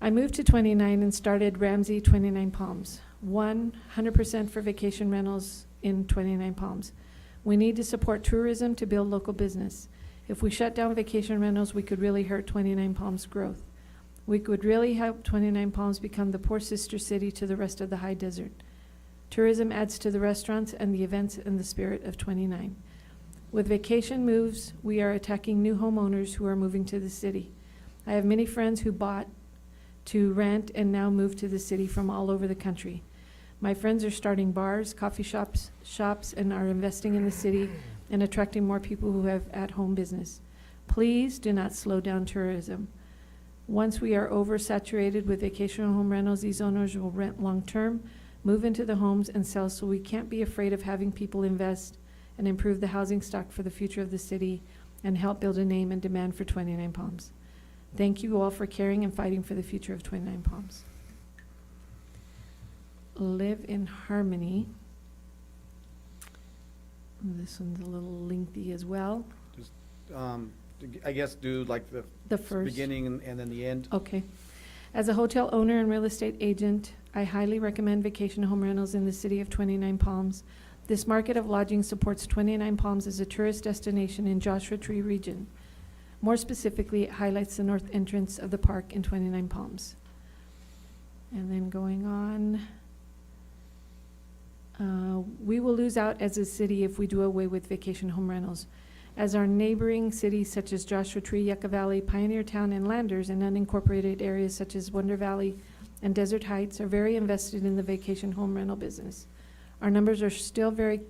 I moved to 29 and started Ramsey 29 Palms. 100% for vacation rentals in 29 Palms. We need to support tourism to build local business. If we shut down vacation rentals, we could really hurt 29 Palms' growth. We could really help 29 Palms become the poor sister city to the rest of the high desert. Tourism adds to the restaurants and the events and the spirit of 29. With vacation moves, we are attacking new homeowners who are moving to the city. I have many friends who bought to rent and now move to the city from all over the country. My friends are starting bars, coffee shops, and are investing in the city and attracting more people who have at-home business. Please do not slow down tourism. Once we are oversaturated with vacation home rentals, these owners will rent long-term. move into the homes and sell, so we can't be afraid of having people invest and improve the housing stock for the future of the city and help build a name and demand for 29 Palms. Thank you all for caring and fighting for the future of 29 Palms. Live in Harmony. This one's a little lengthy as well. Just, I guess do like The first. beginning and then the end. Okay. As a hotel owner and real estate agent, I highly recommend vacation home rentals in the city of 29 Palms. This market of lodging supports 29 Palms as a tourist destination in Joshua Tree region. More specifically, it highlights the north entrance of the park in 29 Palms. And then going on, we will lose out as a city if we do away with vacation home rentals. As our neighboring cities such as Joshua Tree, Yucca Valley, Pioneer Town, and Landers, and unincorporated areas such as Wonder Valley and Desert Heights are very invested in the vacation home rental business. Our numbers are still very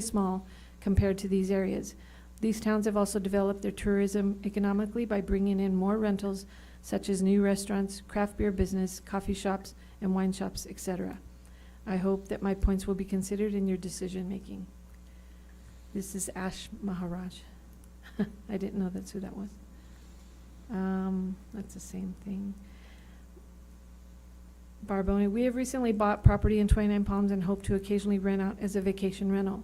small compared to these areas. These towns have also developed their tourism economically by bringing in more rentals such as new restaurants, craft beer business, coffee shops, and wine shops, etc. I hope that my points will be considered in your decision making. This is Ash Maharaj. I didn't know that's who that was. That's the same thing. Barboni, we have recently bought property in 29 Palms and hope to occasionally rent out as a vacation rental.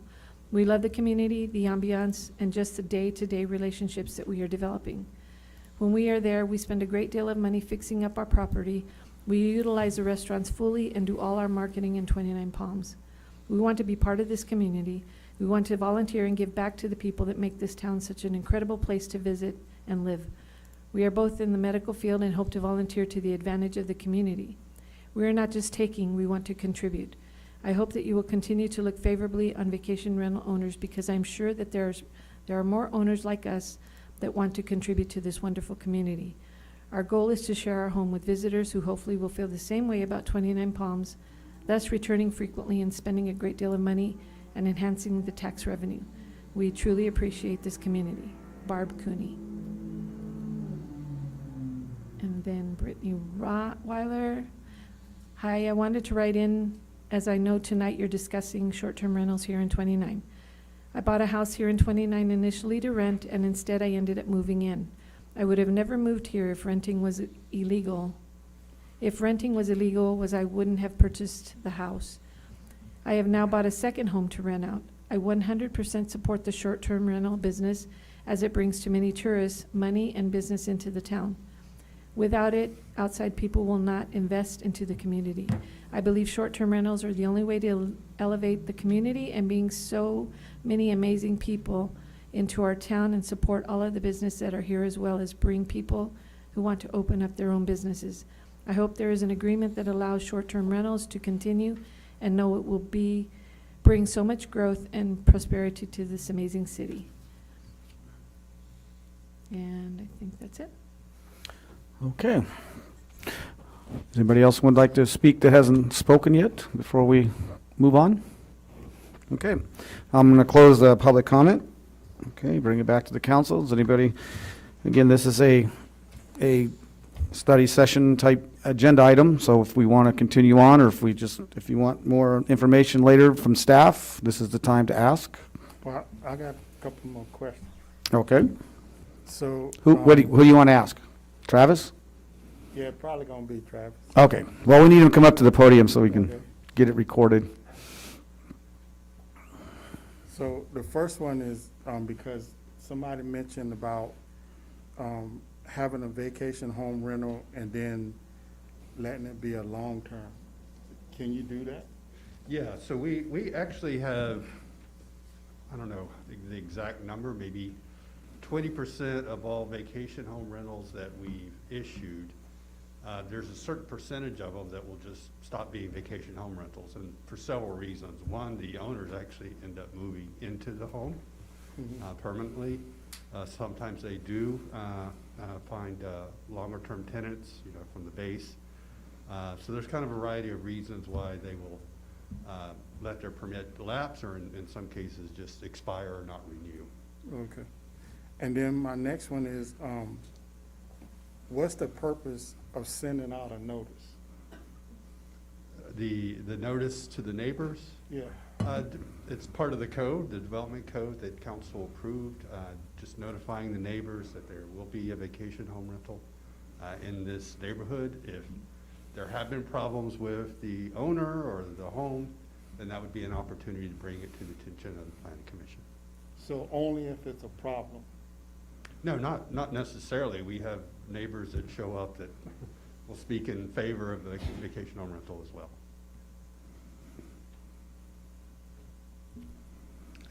We love the community, the ambiance, and just the day-to-day relationships that we are developing. When we are there, we spend a great deal of money fixing up our property. We utilize the restaurants fully and do all our marketing in 29 Palms. We want to be part of this community. We want to volunteer and give back to the people that make this town such an incredible place to visit and live. We are both in the medical field and hope to volunteer to the advantage of the community. We are not just taking, we want to contribute. I hope that you will continue to look favorably on vacation rental owners, because I'm sure that there are more owners like us that want to contribute to this wonderful community. Our goal is to share our home with visitors who hopefully will feel the same way about 29 Palms, thus returning frequently and spending a great deal of money and enhancing the tax revenue. We truly appreciate this community. Barb Cooney. And then Brittany Rottweiler. Hi, I wanted to write in, as I know tonight you're discussing short-term rentals here in 29. I bought a house here in 29 initially to rent, and instead I ended up moving in. I would have never moved here if renting was illegal. If renting was illegal, I wouldn't have purchased the house. I have now bought a second home to rent out. I 100% support the short-term rental business, as it brings too many tourists, money, and business into the town. Without it, outside people will not invest into the community. I believe short-term rentals are the only way to elevate the community and bring so many amazing people into our town and support all of the business that are here, as well as bring people who want to open up their own businesses. I hope there is an agreement that allows short-term rentals to continue, and know it will bring so much growth and prosperity to this amazing city. And I think that's it. Okay. Does anybody else would like to speak that hasn't spoken yet before we move on? Okay. I'm going to close the public comment. Okay, bring it back to the council. Does anybody, again, this is a study session type agenda item, so if we want to continue on, or if you want more information later from staff, this is the time to ask. Well, I got a couple more questions. Okay. So. Who do you want to ask? Travis? Yeah, probably gonna be Travis. Okay. Well, we need him to come up to the podium so we can Okay. get it recorded. So the first one is, because somebody mentioned about, having a vacation home rental and then letting it be a long-term. Can you do that? Yeah, so we actually have, I don't know the exact number, maybe 20% of all vacation home rentals that we've issued, there's a certain percentage of them that will just stop being vacation home rentals, and for several reasons. One, the owners actually end up moving into the home permanently. Sometimes they do find longer-term tenants, from the base. So there's kind of a variety of reasons why they will let their permit lapse, or in some cases just expire or not renew. Okay. And then my next one is, what's the purpose of sending out a notice? The notice to the neighbors, Yeah. it's part of the code, the development code that council approved, just notifying the neighbors that there will be a vacation home rental in this neighborhood. If there have been problems with the owner or the home, then that would be an opportunity to bring it to the attention of the planning commission. So only if it's a problem? No, not necessarily. We have neighbors that show up that will speak in favor of the vacation home rental as well.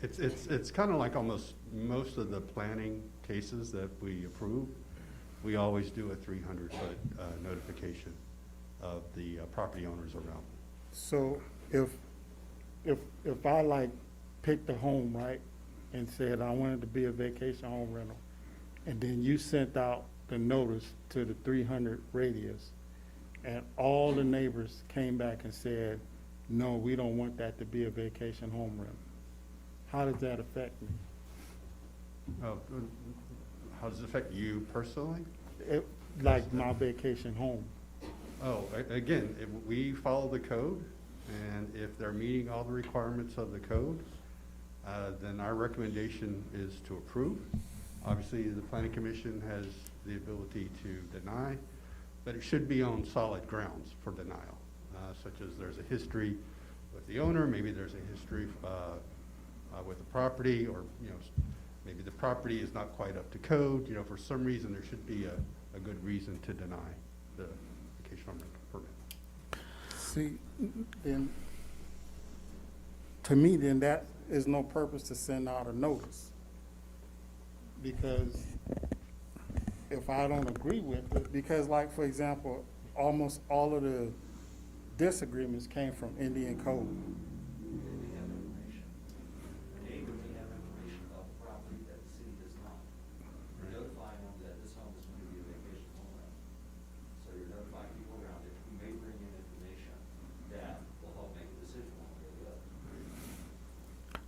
It's kind of like almost most of the planning cases that we approve. We always do a 300-foot notification of the property owners around. So if I like picked a home, right, and said I wanted to be a vacation home rental, and then you sent out the notice to the 300 radius, and all the neighbors came back and said, no, we don't want that to be a vacation home rental, how does that affect me? How does it affect you personally? Like my vacation home. Oh, again, we follow the code, and if they're meeting all the requirements of the code, then our recommendation is to approve. Obviously, the planning commission has the ability to deny, but it should be on solid grounds for denial, such as there's a history with the owner, maybe there's a history with the property, or maybe the property is not quite up to code. For some reason, there should be a good reason to deny the vacation home rental permit. See, then, to me, then that is no purpose to send out a notice. Because if I don't agree with it, because like, for example, almost all of the disagreements came from Indian code.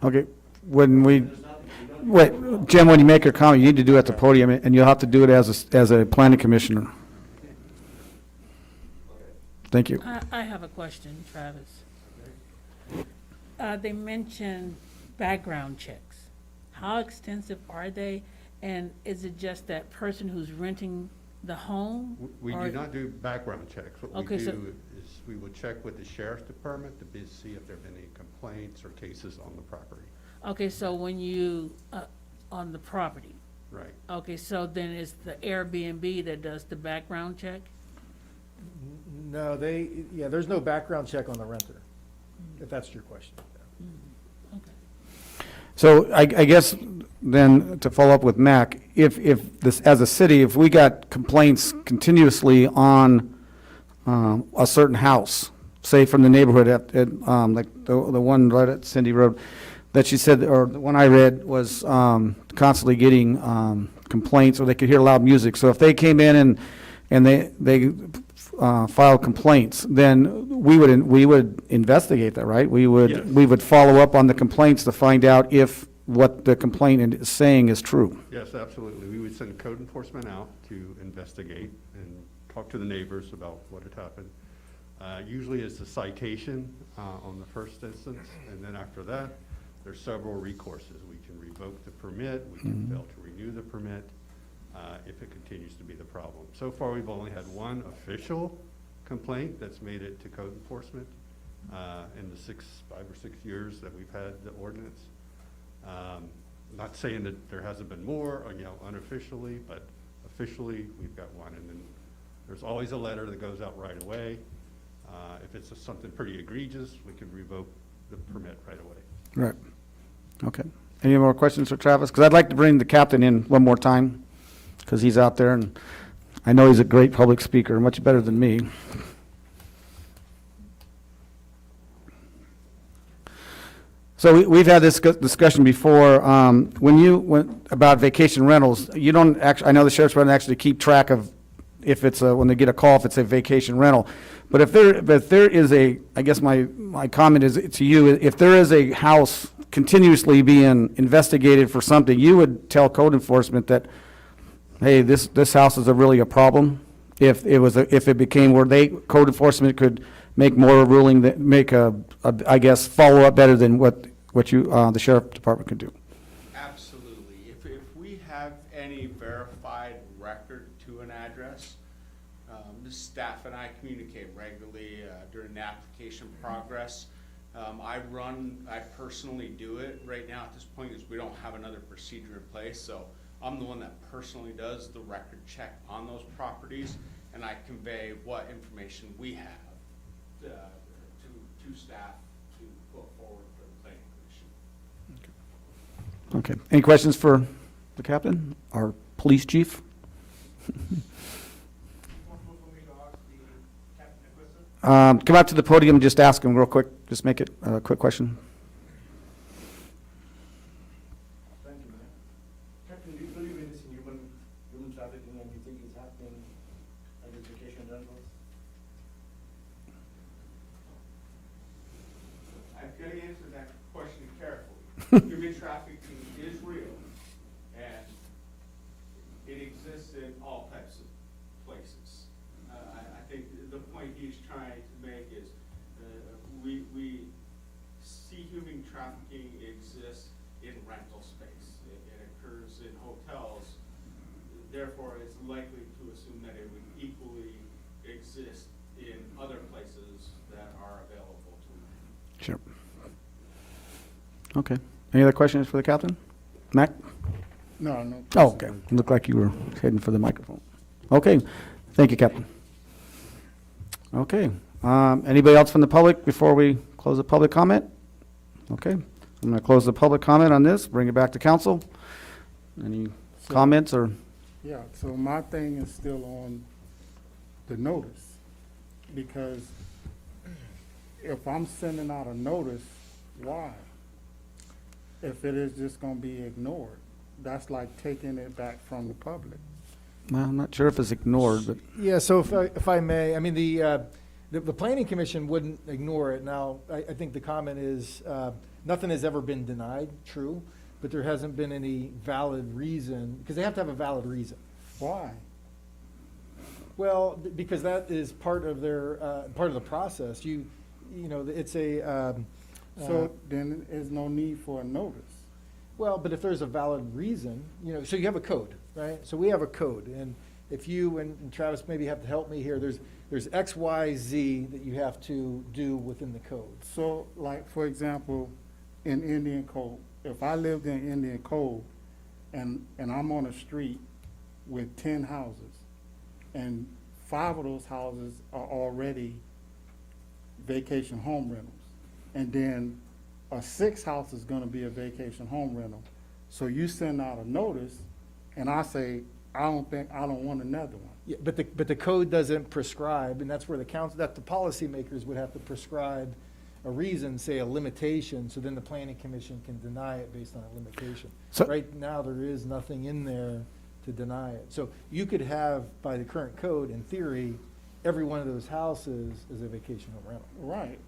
Okay, when we, wait, Jim, when you make your comment, you need to do it at the podium, and you'll have to do it as a planning commissioner. Thank you. I have a question, Travis. They mentioned background checks. How extensive are they? And is it just that person who's renting the home? We or- do not do background checks. What we Okay, so- do is we will check with the sheriff's department to see if there have been any complaints or cases on the property. Okay, so when you, on the property, Right. okay, so then it's the Airbnb that does the background check? No, there's no background check on the renter, if that's your question. So I guess then, to follow up with Mac, if this, as a city, if we got complaints continuously on a certain house, say from the neighborhood at like the one right at Cindy Road, that she said, or the one I read was constantly getting complaints, or they could hear loud music. So if they came in and they filed complaints, then we would investigate that, right? We Yes. would follow up on the complaints to find out if what the complainant is saying is true. Yes, absolutely. We would send code enforcement out to investigate and talk to the neighbors about what had happened. Usually it's a citation on the first instance, and then after that, there's several recourses. We can revoke the permit, we can fail to renew the permit if it continues to be the problem. So far, we've only had one official complaint that's made it to code enforcement in the 5 or 6 years that we've had the ordinance. Not saying that there hasn't been more, unofficially, but officially, we've got one. And then there's always a letter that goes out right away. If it's something pretty egregious, we can revoke the permit right away. Right. Okay. Any more questions for Travis? Because I'd like to bring the captain in one more time, because he's out there, and I know he's a great public speaker, much better than me. So we've had this discussion before. When you went about vacation rentals, you don't actually, I know the sheriff's department actually keep track of if it's when they get a call, if it's a vacation rental. But if there is a, I guess my comment is to you, if there is a house continuously being investigated for something, you would tell code enforcement that, hey, this house is really a problem. If it became where code enforcement could make more ruling, that make I guess, follow up better than what you, the sheriff department can do. Absolutely. If we have any verified record to an address, the staff and I communicate regularly during the application progress. I personally do it. Right now at this point is we don't have another procedure in place, so I'm the one that personally does the record check on those properties, and I convey what information we have to staff to put forward for the planning commission. Okay. Any questions for the captain, our police chief? Come out to the podium and just ask him real quick. Just make it a quick question. Thank you, Mayor. Captain, do you believe in this human trafficking and you think it's happening at the vacation rentals? I've got to answer that question carefully. Human trafficking is real, and it exists in all types of places. I think the point he's trying to make is we see human trafficking exist in rental space. It occurs in hotels. Therefore, it's likely to assume that it would equally exist in other places that are available to them. Sure. Okay. Any other questions for the captain? Mac? No. Oh, okay. Looked like you were heading for the microphone. Okay. Thank you, Captain. Okay. Anybody else from the public before we close the public comment? Okay. I'm going to close the public comment on this, bring it back to council. Any comments or? Yeah, so my thing is still on the notice, because if I'm sending out a notice, why? If it is just gonna be ignored, that's like taking it back from the public. Well, I'm not sure if it's ignored, but. Yeah, so if I may, I mean, the planning commission wouldn't ignore it. Now, I think the comment is, nothing has ever been denied, true, but there hasn't been any valid reason, because they have to have a valid reason. Why? Well, because that is part of their, part of the process. You know, it's a, So then there's no need for a notice. well, but if there's a valid reason, you know, so you have a code, right? So we have a code, and if you and Travis maybe have to help me here, there's X, Y, Z that you have to do within the code. So like, for example, in Indian Code, if I lived in Indian Code and I'm on a street with 10 houses and 5 of those houses are already vacation home rentals, and then a 6th house is gonna be a vacation home rental. So you send out a notice and I say, I don't want another one. Yeah, but the code doesn't prescribe, and that's where the council, that the policymakers would have to prescribe a reason, say a limitation, so then the planning commission can deny it based on a limitation. So- Right now, there is nothing in there to deny it. So you could have, by the current code, in theory, every one of those houses is a vacation home rental. Right.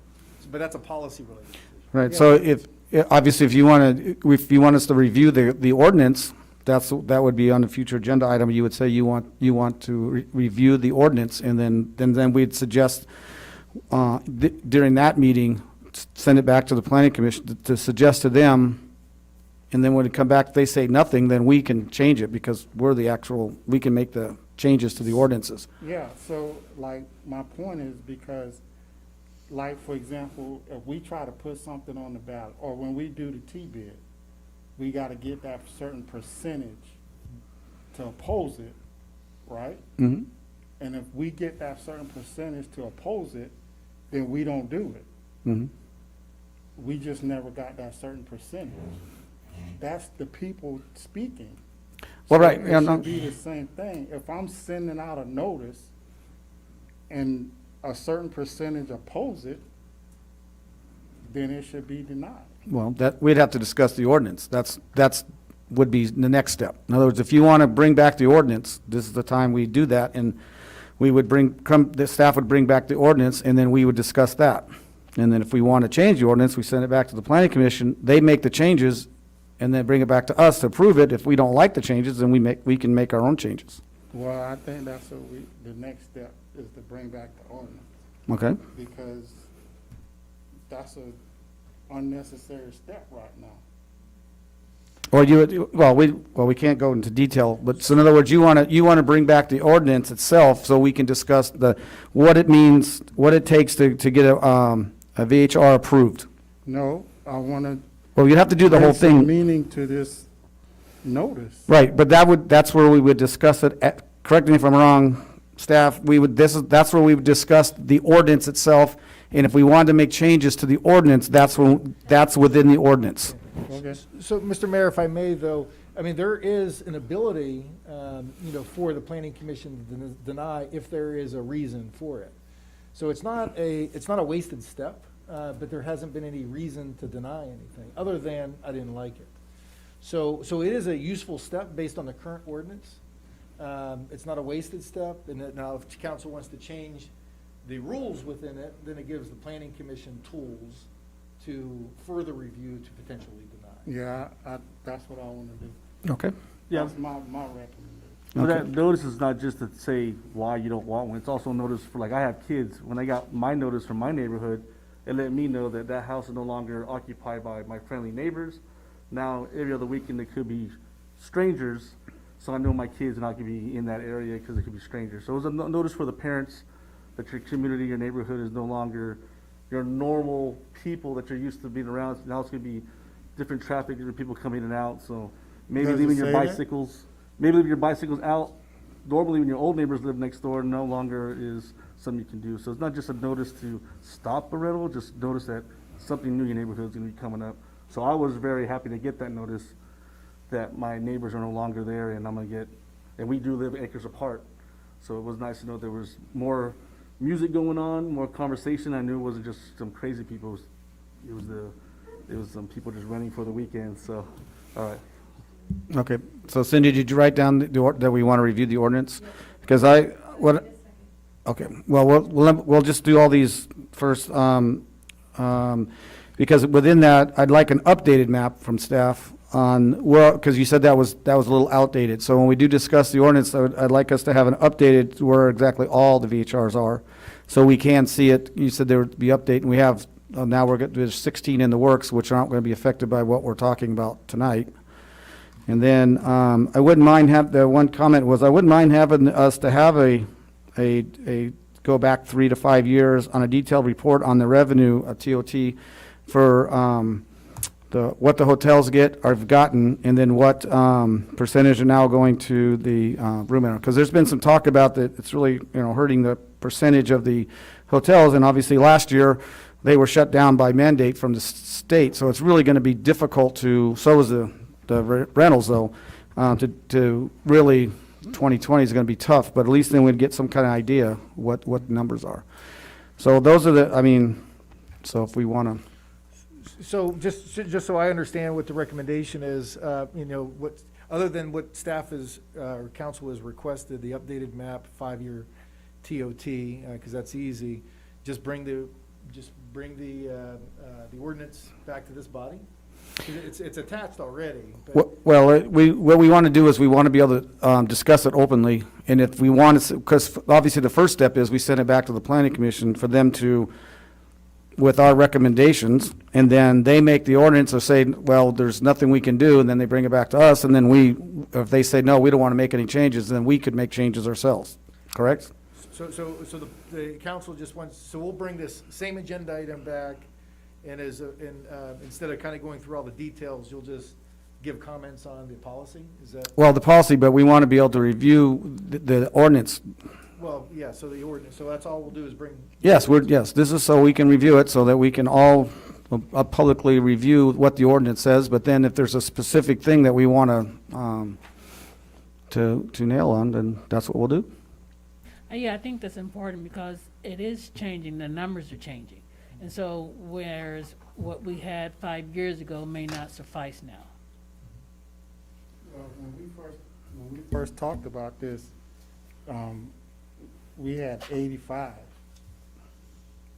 But that's a policy related decision. Right, so obviously, if you want us to review the ordinance, that would be on a future agenda item. You would say you want to review the ordinance, and then we'd suggest, during that meeting, send it back to the planning commission to suggest to them, and then when it come back, if they say nothing, then we can change it, because we can make the changes to the ordinances. Yeah, so like, my point is because, like, for example, if we try to put something on the ballot, or when we do the T-bid, we gotta get that certain percentage to oppose it, right? Mm-hmm. And if we get that certain percentage to oppose it, then we don't do it. Mm-hmm. We just never got that certain percentage. That's the people speaking. Well, So right, yeah, It no. should be the same thing. If I'm sending out a notice and a certain percentage oppose it, then it should be denied. Well, we'd have to discuss the ordinance. That's would be the next step. In other words, if you want to bring back the ordinance, this is the time we do that, and we would the staff would bring back the ordinance, and then we would discuss that. And then if we want to change the ordinance, we send it back to the planning commission, they make the changes, and then bring it back to us to approve it. If we don't like the changes, then we can make our own changes. Well, I think that's what the next step is to bring back the ordinance. Okay. Because that's a unnecessary step right now. Or we can't go into detail, but so in other words, you want to bring back the ordinance itself so we can discuss what it means, what it takes to get a VHR approved. No, I want to. Well, you'd have to do the whole thing. Meaning to this notice. Right, but that's where we would discuss it. Correct me if I'm wrong, staff, that's where we would discuss the ordinance itself, and if we wanted to make changes to the ordinance, that's within the ordinance. Okay. So, Mr. Mayor, if I may, though, I mean, there is an ability, for the planning commission to deny if there is a reason for it. So it's not a wasted step, but there hasn't been any reason to deny anything, other than I didn't like it. So it is a useful step based on the current ordinance. It's not a wasted step, and now if council wants to change the rules within it, then it gives the planning commission tools to further review to potentially deny. Yeah, that's what I want to do. Okay. Yeah. That's my recommendation. But that notice is not just to say why you don't want one. It's also notice for, like, I have kids. When I got my notice from my neighborhood, it let me know that that house is no longer occupied by my friendly neighbors. Now, every other weekend, it could be strangers, so I know my kids are not going to be in that area because it could be strangers. So it was a notice for the parents that your community, your neighborhood is no longer your normal people that you're used to being around. Now it's going to be different traffic, different people coming in and out. So maybe Does it leaving your say that? bicycles, maybe leaving your bicycles out. Normally, when your old neighbors live next door, no longer is something you can do. So it's not just a notice to stop a rental, just notice that something new in your neighborhood is going to be coming up. So I was very happy to get that notice that my neighbors are no longer there, and and we do live acres apart. So it was nice to know there was more music going on, more conversation. I knew it wasn't just some crazy people. It was some people just running for the weekend. So, all right. Okay, so Cindy, did you write down that we want to review the ordinance? Because okay, well, we'll just do all these first, because within that, I'd like an updated map from staff on because you said that was a little outdated. So when we do discuss the ordinance, I'd like us to have an updated where exactly all the VHRs are, so we can see it. You said there would be update, and we have, now there's 16 in the works, which aren't going to be affected by what we're talking about tonight. And then I wouldn't mind the one comment was I wouldn't mind having us to have a go back 3 to 5 years on a detailed report on the revenue of TOT for what the hotels have gotten, and then what percentage are now going to the room rental. Because there's been some talk about that it's really hurting the percentage of the hotels, and obviously last year they were shut down by mandate from the state, so it's really going to be difficult to. So is the rentals though, to really 2020 is going to be tough, but at least then we'd get some kind of idea what the numbers are. So those are so if we want to. So just so I understand what the recommendation is, what, other than what staff or council has requested, the updated map, 5-year TOT, because that's easy, just bring the ordinance back to this body? It's attached already. But Well, what we want to do is we want to be able to discuss it openly, and if we want to, because obviously the first step is we send it back to the planning commission for them to, with our recommendations, and then they make the ordinance or say, well, there's nothing we can do, and then they bring it back to us, and then if they say, no, we don't want to make any changes, then we could make changes ourselves, correct? So the council just wants, so we'll bring this same agenda item back, and instead of kind of going through all the details, you'll just give comments on the policy? Is that? Well, the policy, but we want to be able to review the ordinance. Well, yeah, so the ordinance, so that's all we'll do is bring. Yes, this is so we can review it, so that we can all publicly review what the ordinance says, but then if there's a specific thing that we want to nail on, then that's what we'll do. Yeah, I think that's important because it is changing, the numbers are changing. And so whereas what we had 5 years ago may not suffice now. Well, when we first talked about this, we had 85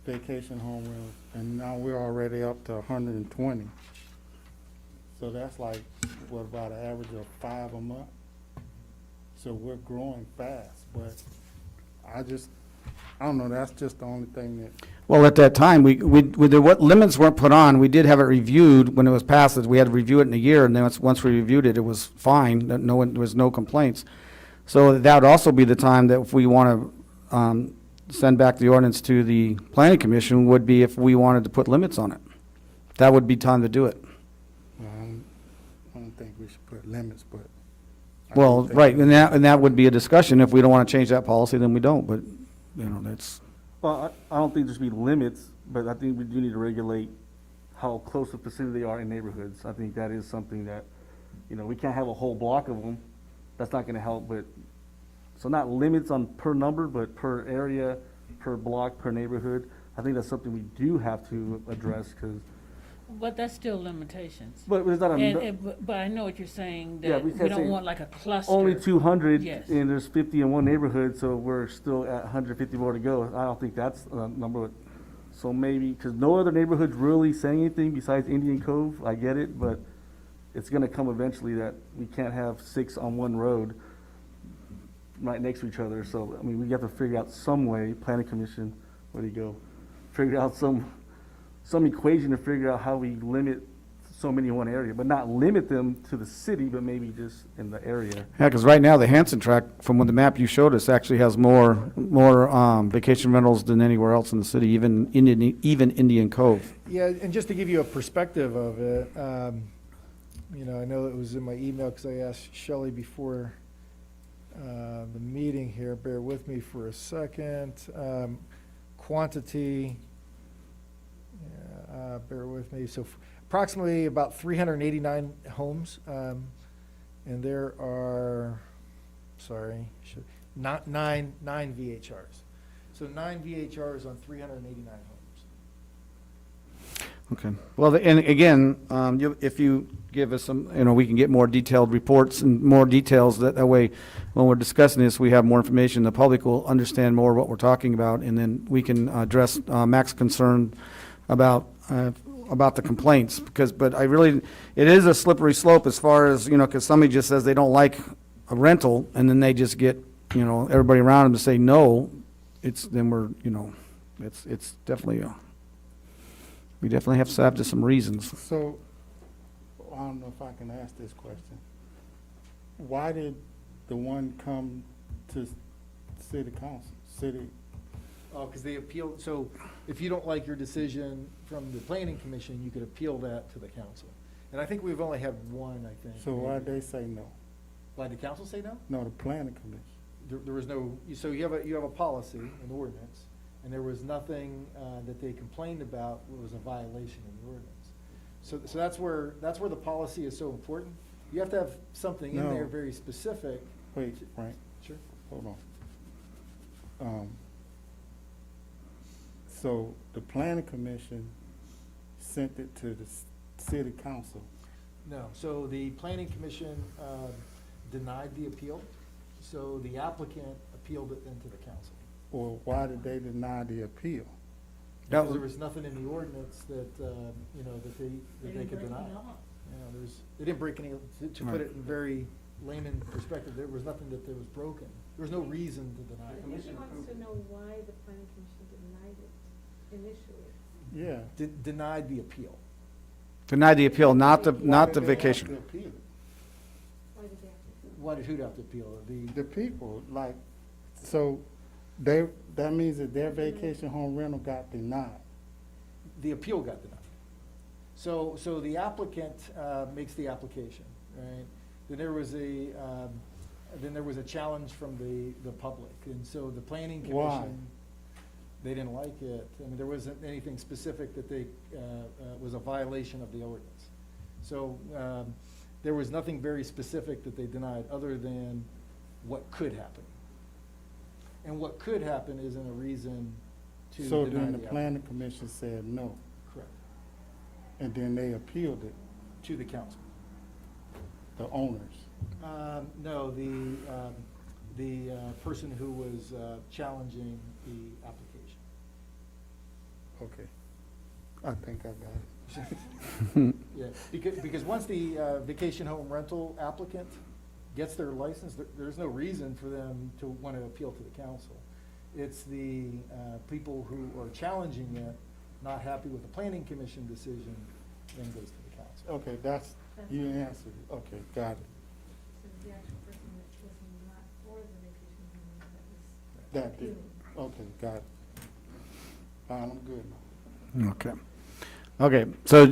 vacation home rentals, and now we're already up to 120. So that's like, what, about an average of 5 a month? So we're growing fast, but I just I don't know, that's just the only thing that, Well, at that time, what limits weren't put on, we did have it reviewed when it was passed. We had to review it in a year, and then once we reviewed it, it was fine. That there was no complaints. So that would also be the time that if we want to send back the ordinance to the planning commission, would be if we wanted to put limits on it. That would be time to do it. I don't think we should put limits, but. I Well, do think right, and that would be a discussion. If we don't want to change that policy, then we don't, but, you know, that's. Well, I don't think there should be limits, but I think we do need to regulate how close the vicinity they are in neighborhoods. I think that is something that, you know, we can't have a whole block of them. That's not gonna help, but, so not limits on per number, but per area, per block, per neighborhood. I think that's something we do have to address, because, But that's still limitations. but it's not But I know what you're saying, Yeah, that we we can't say don't want like a cluster. only 200, Yes. and there's 50 in one neighborhood, so we're still at 150 more to go. I don't think that's a number. So maybe, because no other neighborhood's really saying anything besides Indian Cove, I get it, but it's gonna come eventually that we can't have 6 on one road right next to each other. So, I mean, we have to figure out some way, planning commission, where do you go? Figure out some equation to figure out how we limit so many in one area, but not limit them to the city, but maybe just in the area. Yeah, because right now, the Hanson tract, from the map you showed us, actually has more vacation rentals than anywhere else in the city, even Indian Cove. Yeah, and just to give you a perspective of it, you know, I know it was in my email because I asked Shelley before the meeting here. Bear with me for a second. Quantity, bear with me. So approximately about 389 homes, and there are, not nine VHRs. So 9 VHRs on 389 homes. Okay. Well, and again, if you give us some, you know, we can get more detailed reports and more details. That way, when we're discussing this, we have more information. The public will understand more what we're talking about, and then we can address Mac's concern about the complaints. But it is a slippery slope as far as, you know, because somebody just says they don't like a rental, and then they just get, you know, everybody around them to say no. It's definitely we definitely have to have some reasons. So, I don't know if I can ask this question. Why did the one come to city council, city? Oh, because they appealed, so if you don't like your decision from the planning commission, you could appeal that to the council. And I think we've only had one, I think. So why'd they say no? Why'd the council say no? No, the planning commission. There was no, so you have a policy, an ordinance, and there was nothing that they complained about was a violation of the ordinance. So that's where the policy is so important. You have to have something in there No. very specific. Wait, Frank, Sure. hold on. So the planning commission sent it to the city council. No, so the planning commission denied the appeal, so the applicant appealed it then to the council. Or why did they deny the appeal? Because there was nothing in the ordinance that, you know, that they could deny. Yeah, they didn't break any, to put it in very layman perspective, there was nothing that there was broken. There was no reason to deny it. He wants to know why the planning commission denied it initially. Yeah. Denied the appeal. Denied the appeal, not the Why did they have vacation. to appeal it? Why did they have to? Why did who have to appeal it? The people, like, so that means that their vacation home rental got denied. The appeal got denied. So the applicant makes the application, right? Then there was a challenge from the public, and so the planning commission. Why? They didn't like it. I mean, there wasn't anything specific that they was a violation of the ordinance. So there was nothing very specific that they denied, other than what could happen. And what could happen isn't a reason to So deny then the the planning commission said no, Correct. and then they appealed it, To the council. the owners. No, the person who was challenging the application. Okay. I think I got it. Yeah, because once the vacation home rental applicant gets their license, there's no reason for them to want to appeal to the council. It's the people who are challenging it, not happy with the planning commission decision, then goes to the council. Okay, you answered it. Okay, got it. The actual person that was not for the vacation home That did, okay, got it. Fine, I'm good now. Okay. Okay, so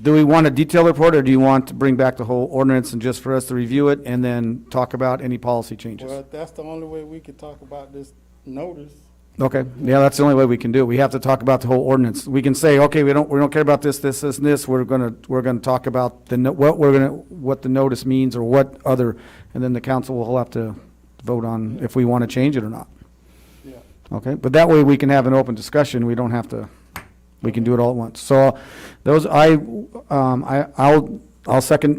do we want a detailed report, or do you want to bring back the whole ordinance and just for us to review it and then talk about any policy changes? Well, that's the only way we could talk about this notice. Okay, yeah, that's the only way we can do it. We have to talk about the whole ordinance. We can say, okay, we don't care about this, and this. We're gonna talk about what the notice means or what other, and then the council will have to vote on if we want to change it or not. Yeah. Okay, but that way we can have an open discussion. We don't have to, we can do it all at once. So those, I'll second,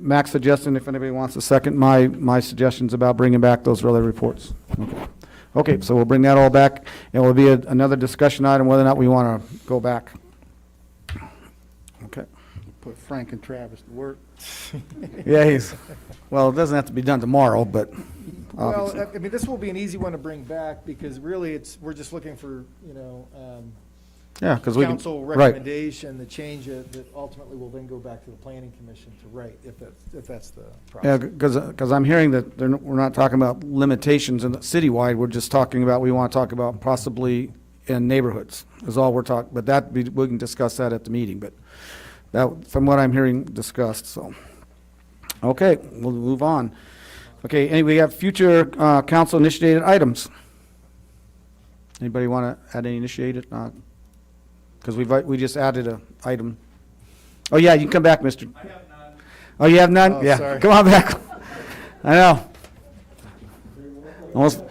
Mac's suggestion, if anybody wants to second my suggestions about bringing back those other reports. Okay. Okay, so we'll bring that all back, and it will be another discussion item whether or not we want to go back. Okay. Put Frank and Travis to work. Yeah, well, it doesn't have to be done tomorrow, but obviously. Well, I mean, this will be an easy one to bring back, because really we're just looking for, Yeah, because we can. council Right. recommendation, the change that ultimately will then go back to the planning commission to write, if that's the Yeah, process. because I'm hearing that we're not talking about limitations in the citywide, we're just talking about, we want to talk about possibly in neighborhoods, is all we're talking, but we can discuss that at the meeting, but that, from what I'm hearing discussed, so. Okay, we'll move on. Okay, we have future council initiated items. Anybody want to add any initiated? Because we just added a item. Oh, yeah, you can come back, Mr. I have none. Oh, you have none? Oh, Yeah, sorry. come on back. I know. Almost,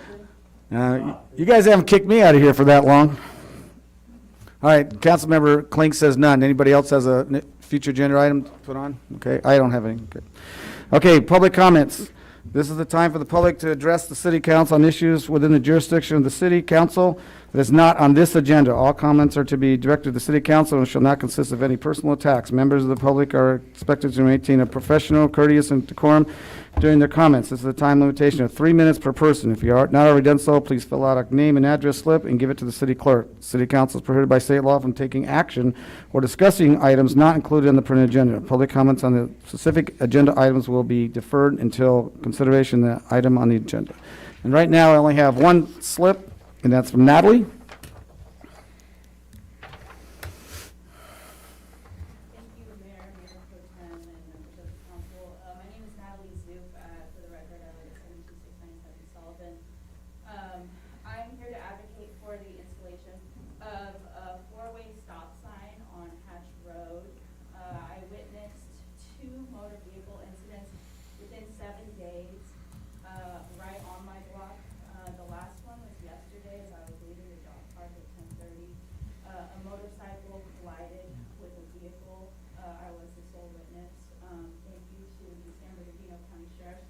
you guys haven't kicked me out of here for that long. All right, Councilmember Klink says none. Anybody else has a future agenda item to put on? Okay, I don't have any. Okay, public comments. This is the time for the public to address the city council on issues within the jurisdiction of the city council that is not on this agenda. All comments are to be directed to the city council and shall not consist of any personal attacks. Members of the public are expected to maintain a professional, courteous, and decorum during their comments. This is a time limitation of 3 minutes per person. If you are not already done so, please fill out a name and address slip and give it to the city clerk. City council is prohibited by state law from taking action or discussing items not included in the printed agenda. Public comments on the specific agenda items will be deferred until consideration of the item on the agenda. And right now, I only have one slip, and that's from Natalie. Thank you, Mayor, Mayor Pro Tem, and members of the council. My name is Natalie Zook. For the record, I live at 72697 Sullivan. I'm here to advocate for the installation of a four-way stop sign on Hatch Road. I witnessed 2 motor vehicle incidents within 7 days, right on my block. The last one was yesterday as I was leaving the dog park at 10:30. A motorcycle collided with a vehicle. I was the sole witness. Thank you to the San Bernardino County Sheriff,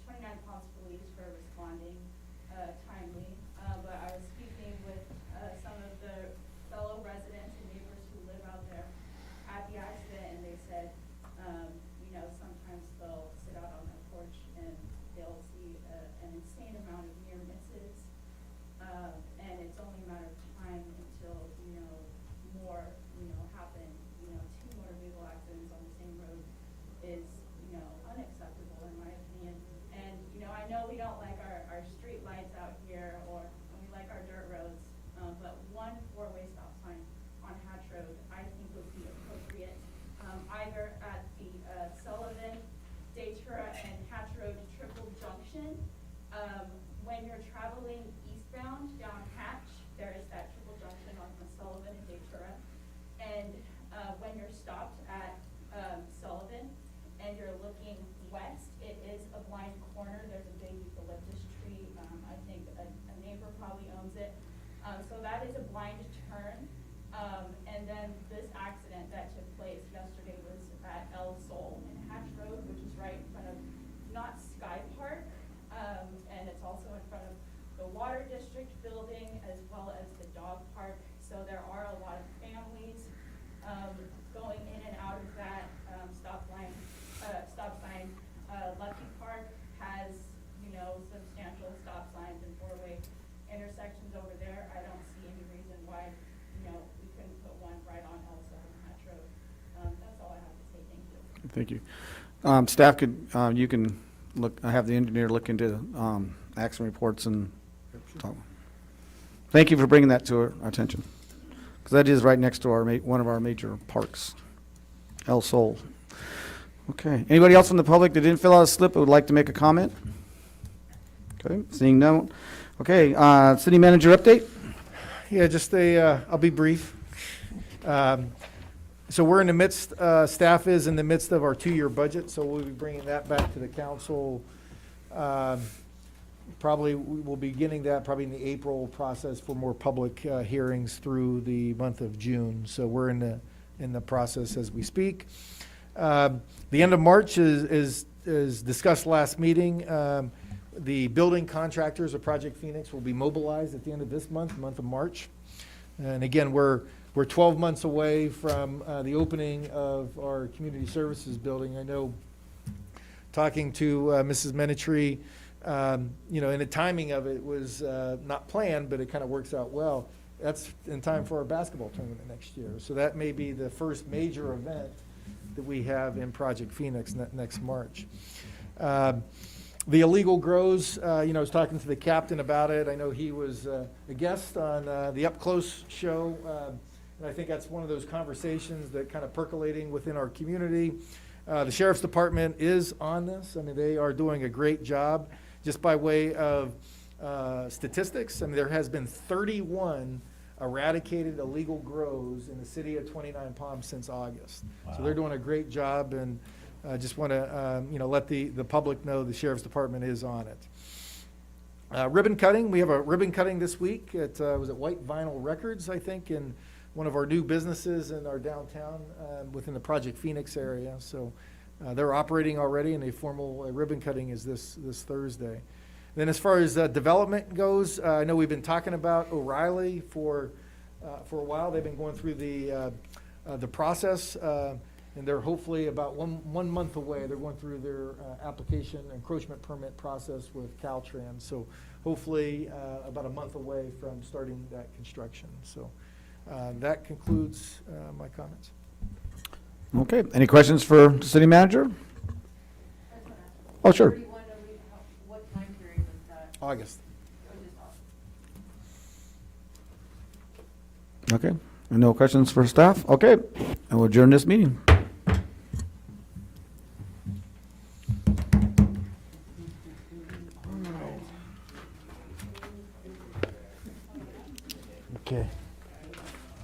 29 Palms Police for responding timely. But I was speaking with some of the fellow residents and neighbors who live out there at the accident, and they said, sometimes the intersections over there, I don't see any reason why, you know, we couldn't put one right on El Hatch Road. That's all I have to say, thank you. Thank you. Staff could, you can look, I have the engineer look into accident reports and talk. Thank you for bringing that to our attention, because that is right next to our, one of our major parks, El Sol. Okay, anybody else from the public that didn't fill out a slip but would like to make a comment? Okay, seeing none. Okay, city manager update? Yeah, just I'll be brief. So we're in the midst, staff is in the midst of our 2-year budget, so we'll be bringing that back to the council. Probably, we'll be beginning that probably in the April process for more public hearings through the month of June. So we're in the process as we speak. The end of March is discussed last meeting. The building contractors of Project Phoenix will be mobilized at the end of this month of March. And again, we're 12 months away from the opening of our community services building. I know, talking to Mrs. Menetry, you know, and the timing of it was not planned, but it kind of works out well. That's in time for our basketball tournament next year. So that may be the first major event that we have in Project Phoenix next March. The illegal grows, you know, I was talking to the captain about it. I know he was a guest on the Up Close show. And I think that's one of those conversations that kind of percolating within our community. The Sheriff's Department is on this. I mean, they are doing a great job. Just by way of statistics, I mean, there has been 31 eradicated illegal grows in the city of 29 Palms since August. Wow. So they're doing a great job, and I just want to you know, let the public know the Sheriff's Department is on it. Ribbon cutting, we have a ribbon cutting this week at was it White Vinyl Records, I think, in one of our new businesses in our downtown within the Project Phoenix area. So they're operating already, and a formal ribbon cutting is this Thursday. Then as far as development goes, I know we've been talking about O'Reilly for a while. They've been going through the process, and they're hopefully about one month away. They're going through their application encroachment permit process with Caltrans. So hopefully about a month away from starting that construction. So that concludes my comments. Okay, any questions for the city manager? Oh, sure. What time period was that? August. Okay, and no questions for staff? Okay, and we'll adjourn this meeting. Okay.